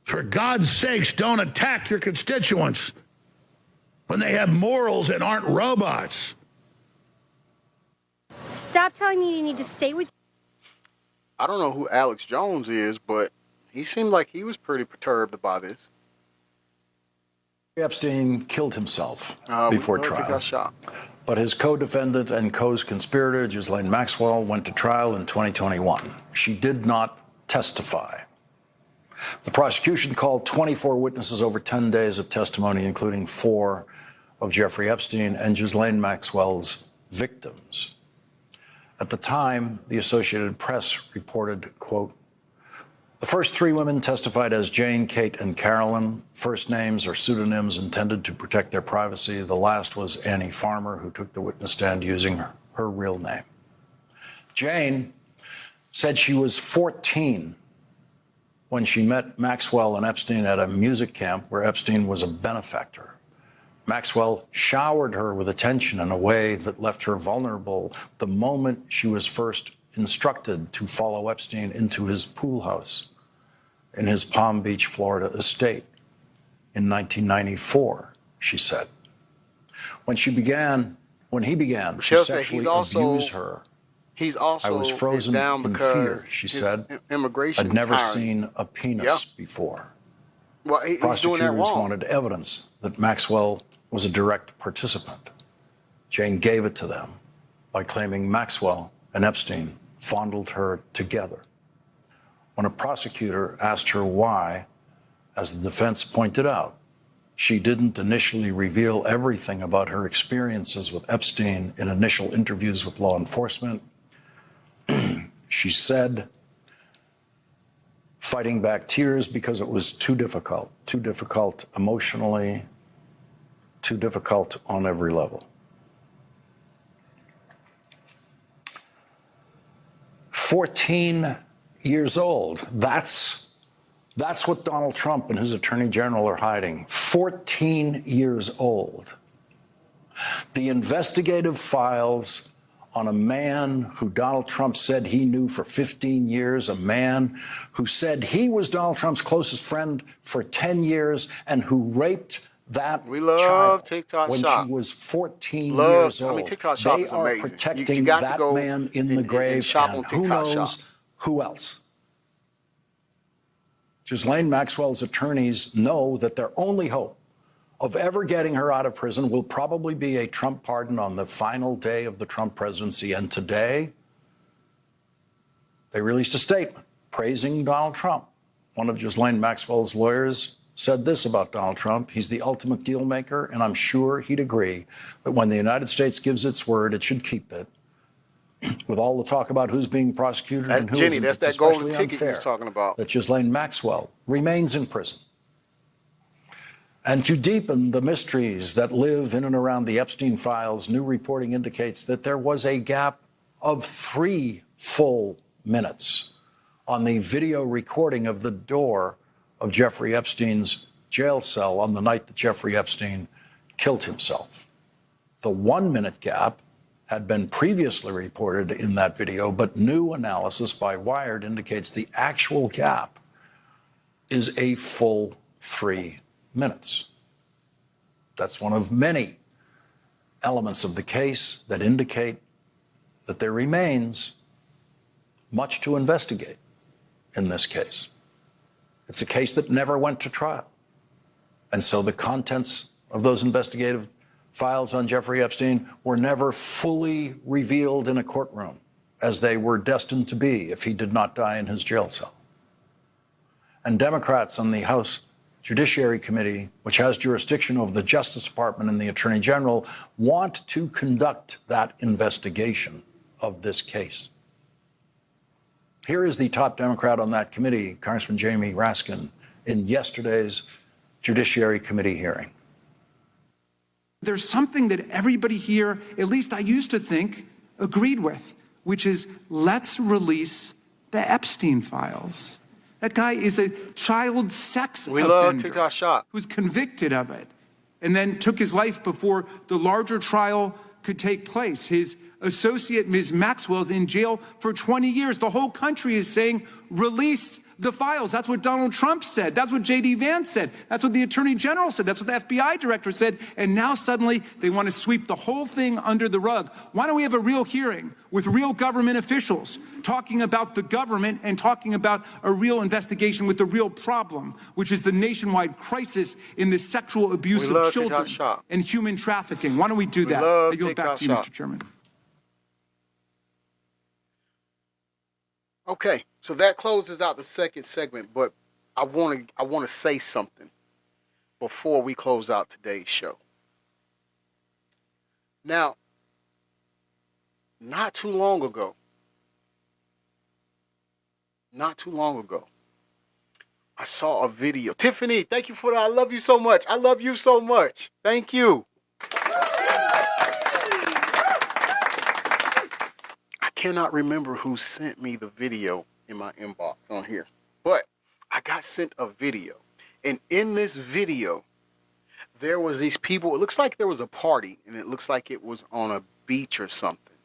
For God's sakes, don't attack your constituents when they have morals and aren't robots. Stop telling me you need to stay with. I don't know who Alex Jones is, but he seemed like he was pretty perturbed by this. Epstein killed himself before trial. He got shot. But his co-defendant and co-conspirator, Ghislaine Maxwell, went to trial in 2021. She did not testify. The prosecution called 24 witnesses over 10 days of testimony, including 4 of Jeffrey Epstein and Ghislaine Maxwell's victims. At the time, the Associated Press reported, quote, "The first 3 women testified as Jane, Kate, and Carolyn. First names are pseudonyms intended to protect their privacy. The last was Annie Farmer, who took the witness stand using her real name. Jane said she was 14 when she met Maxwell and Epstein at a music camp where Epstein was a benefactor. Maxwell showered her with attention in a way that left her vulnerable the moment she was first instructed to follow Epstein into his pool house in his Palm Beach, Florida estate in 1994, she said. When he began to sexually abuse her, I was frozen in fear, she said. I'd never seen a penis before. Well, he's Prosecutors doing that wrong. wanted evidence that Maxwell was a direct participant. Jane gave it to them by claiming Maxwell and Epstein fondled her together. When a prosecutor asked her why, as the defense pointed out, she didn't initially reveal everything about her experiences with Epstein in initial interviews with law enforcement, she said, fighting back tears because it was too difficult emotionally, too difficult on every level. 14 years old. That's what Donald Trump and his attorney general are hiding. 14 years old. The investigative files on a man who Donald Trump said he knew for 15 years, a man who said he was Donald Trump's closest friend for 10 years and who raped that child TikTok when Shop. she was 14 years old. TikTok Shop is amazing. They are protecting you got that to go man in the grave, shop and on who TikTok knows Shop. who else. Ghislaine Maxwell's attorneys know that their only hope of ever getting her out of prison will probably be a Trump pardon on the final day of the Trump presidency. And today, they released a statement praising Donald Trump. One of Ghislaine Maxwell's lawyers said this about Donald Trump: he's the ultimate deal maker, and I'm sure he'd agree that when the United States gives its word, it should keep it. With all the talk about who's being prosecuted and who Jenny, isn't, that's it's that golden especially ticket you was unfair talking about. that Ghislaine Maxwell remains in prison. And to deepen the mysteries that live in and around the Epstein files, new reporting indicates that there was a gap of 3 full minutes on the video recording of the door of Jeffrey Epstein's jail cell on the night that Jeffrey Epstein killed himself. The 1-minute gap had been previously reported in that video, but new analysis by Wired indicates the actual gap is a full 3 minutes. That's one of many elements of the case that indicate that there remains much to investigate in this case. It's a case that never went to trial. And so the contents of those investigative files on Jeffrey Epstein were never fully revealed in a courtroom, as they were destined to be if he did not die in his jail cell. And Democrats on the House Judiciary Committee, which has jurisdiction over the Justice Department and the Attorney General, want to conduct that investigation of this case. Here is the top Democrat on that committee, Congressman Jamie Raskin, in yesterday's Judiciary Committee hearing. There's something that everybody here, at least I used to think, agreed with, which is let's release the Epstein files. That guy is a child sex offender who's convicted of it and then took his life before the larger trial could take place. His associate, Ms. Maxwell, is in jail for 20 years. The whole country is saying, release the files. That's what Donald Trump said. That's what J.D. Vance said. That's what the Attorney General said. That's what the FBI director said. And now suddenly they want to sweep the whole thing under the rug. Why don't we have a real hearing with real government officials talking about the government and talking about a real investigation with the real problem, which is the nationwide crisis in the sexual abuse of children and human trafficking. Why don't we do that? I yield back to you, Mr. Chairman. Okay, so that closes out the second segment, but I want to say something before we close out today's show. Now, not too long ago, I saw a video. Tiffany, thank you for that. I love you so much. I love you so much. Thank you. I cannot remember who sent me the video in my inbox on here, but I got sent a video. And in this video, there was these people. It looks like there was a party, and it looks like it was on a beach or something,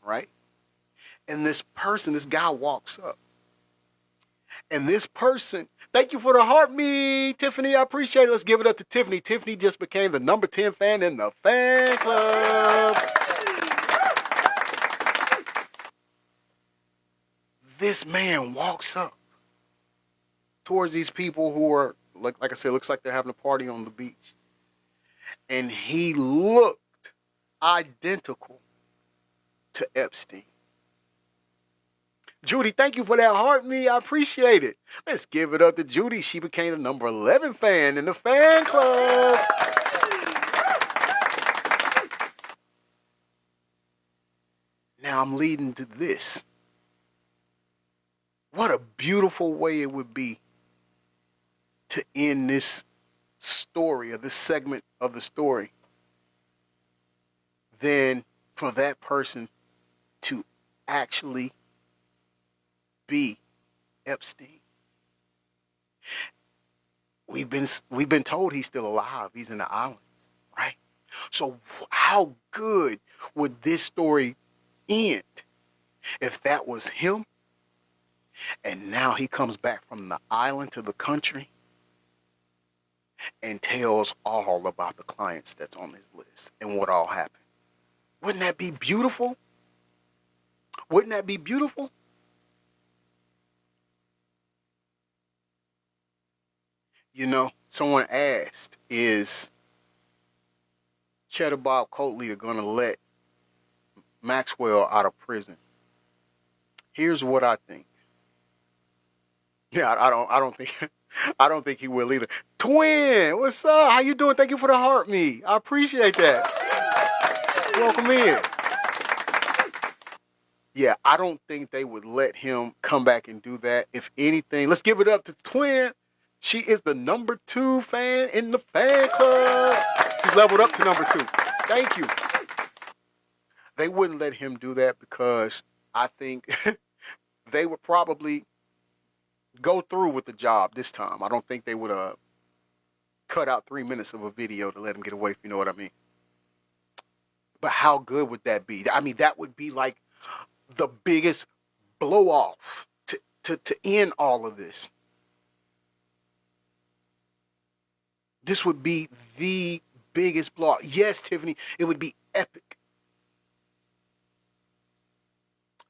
right? And this guy walks up. And this person, thank you for the heart me, Tiffany. I appreciate it. Let's give it up to Tiffany. Tiffany just became the number 10 fan in the fan club. This man walks up towards these people who are, like I said, looks like they're having a party on the beach. And he looked identical to Epstein. Judy, thank you for that heart me. I appreciate it. Let's give it up to Judy. She became the number 11 fan in the fan club. Now I'm leading to this. What a beautiful way it would be to end this story, or this segment of the story, than for that person to actually be Epstein. We've been told he's still alive. He's in the islands, right? So how good would this story end if that was him? And now he comes back from the island to the country and tells all about the clients that's on his list and what all happened. Wouldn't that be beautiful? Wouldn't that be beautiful? You know, someone asked, is Cheddar Bob cult leader going to let Maxwell out of prison? Here's what I think. Yeah, I don't think I don't think he will either. Twin, what's up? How you doing? Thank you for the heart me. I appreciate that. Welcome in. Yeah, I don't think they would let him come back and do that. If anything, let's give it up to Twin. She is the number 2 fan in the fan club. She's leveled up to number 2. Thank you. They wouldn't let him do that because I think they would probably go through with the job this time. I don't think they would cut out 3 minutes of a video to let him get away, if you know what I mean. But how good would that be? I mean, that would be like the biggest blow off to end all of this. This would be the biggest blow off. Yes, Tiffany, it would be epic.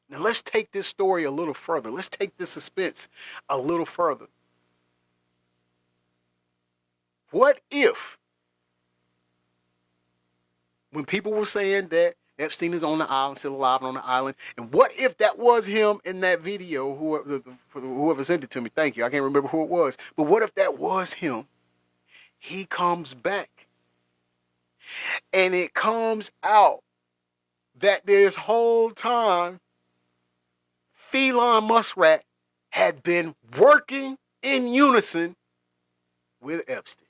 Now let's take this story a little further. Let's take this suspense a little further. What if, when people were saying that Epstein is on the island, still alive on the island, and what if that was him in that video, whoever sent it to me, thank you, I can't remember who it was, but what if that was him? He comes back, and it comes out that this whole time, Feline Muskrat had been working in unison with Epstein.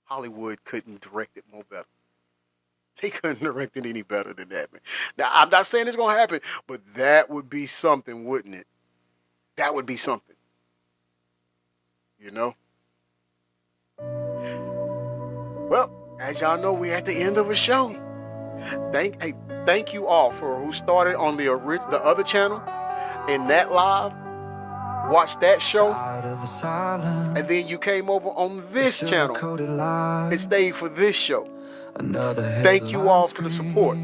Hollywood couldn't direct it more better. They couldn't direct it any better than that, man. Now, I'm not saying it's going to happen, but that would be something, wouldn't it? That would be something. You know? Well, as y'all know, we're at the end of a show. Thank you all for who started on the other channel in that live. Watch that show. And then you came over on this channel and stayed for this show. Thank you all for the support.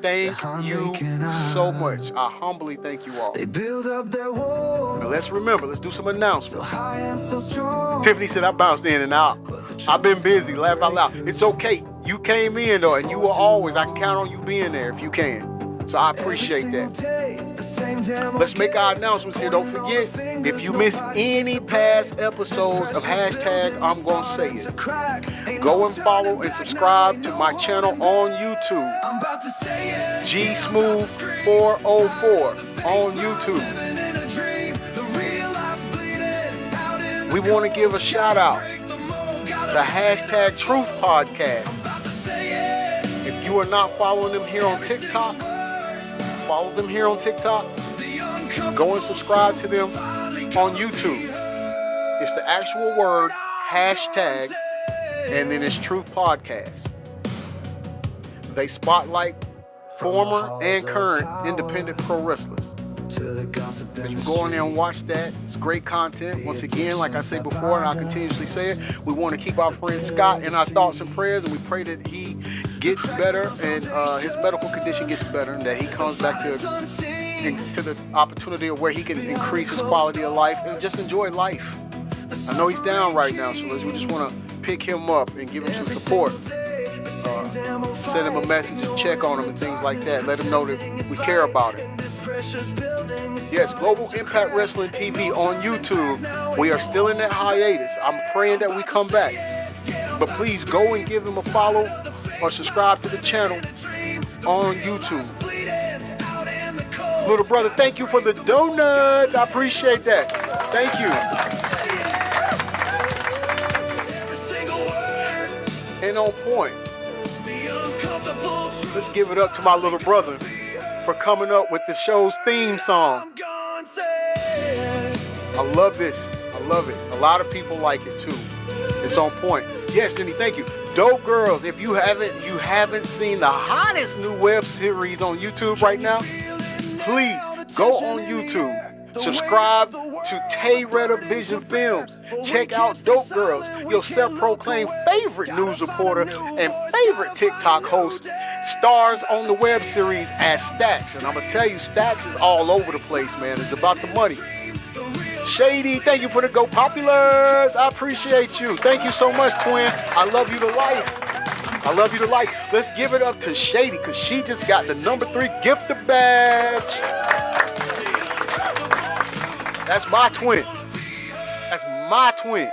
Thank you so much. I humbly thank you all. Now let's remember, let's do some announcements. Tiffany said I bounced in and out. I've been busy, laugh out loud. It's okay. You came in though, and you will always, I can count on you being there if you can. So I appreciate that. Let's make our announcements here. Don't forget, if you miss any past episodes of hashtag I'm Gonna Say It, go and follow and subscribe to my channel on YouTube. G Smooth 404 on YouTube. We want to give a shout out to hashtag Truth Podcast. If you are not following them here on TikTok, follow them here on TikTok. Go and subscribe to them on YouTube. It's the actual word, hashtag, and then it's Truth Podcast. They spotlight former and current independent pro wrestlers. If you go in there and watch that, it's great content. Once again, like I say before, and I'll continuously say it, we want to keep our friend Scott in our thoughts and prayers, and we pray that he gets better and his medical condition gets better, and that he comes back to the opportunity of where he can increase his quality of life and just enjoy life. I know he's down right now, so we just want to pick him up and give him some support. Send him a message and check on him and things like that. Let him know that we care about him. Yes, Global Impact Wrestling TV on YouTube. We are still in that hiatus. I'm praying that we come back. But please go and give him a follow or subscribe to the channel on YouTube. Little brother, thank you for the donuts. I appreciate that. Thank you. And on point, let's give it up to my little brother for coming up with the show's theme song. I love this. I love it. A lot of people like it too. It's on point. Yes, Jenny, thank you. Dope Girls, if you haven't seen the hottest new web series on YouTube right now, please go on YouTube. Subscribe to Tay Redder Vision Films. Check out Dope Girls, your self-proclaimed favorite news reporter and favorite TikTok host, stars on the web series as Stacks. And I'm going to tell you, Stacks is all over the place, man. It's about the money. Shady, thank you for the Go Populars. I appreciate you. Thank you so much, twin. I love you to life. I love you to life. Let's give it up to Shady because she just got the #3 gifted badge. That's my twin. That's my twin.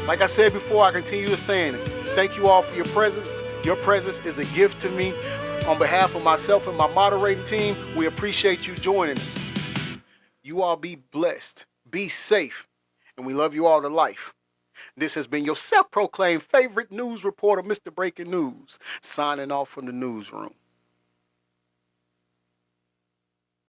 Like I said before, I continue to saying it. Thank you all for your presence. Your presence is a gift to me. On behalf of myself and my moderating team, we appreciate you joining us. You all be blessed, be safe, and we love you all to life. This has been your self-proclaimed favorite news reporter, Mr. Breaking News, signing off from the newsroom.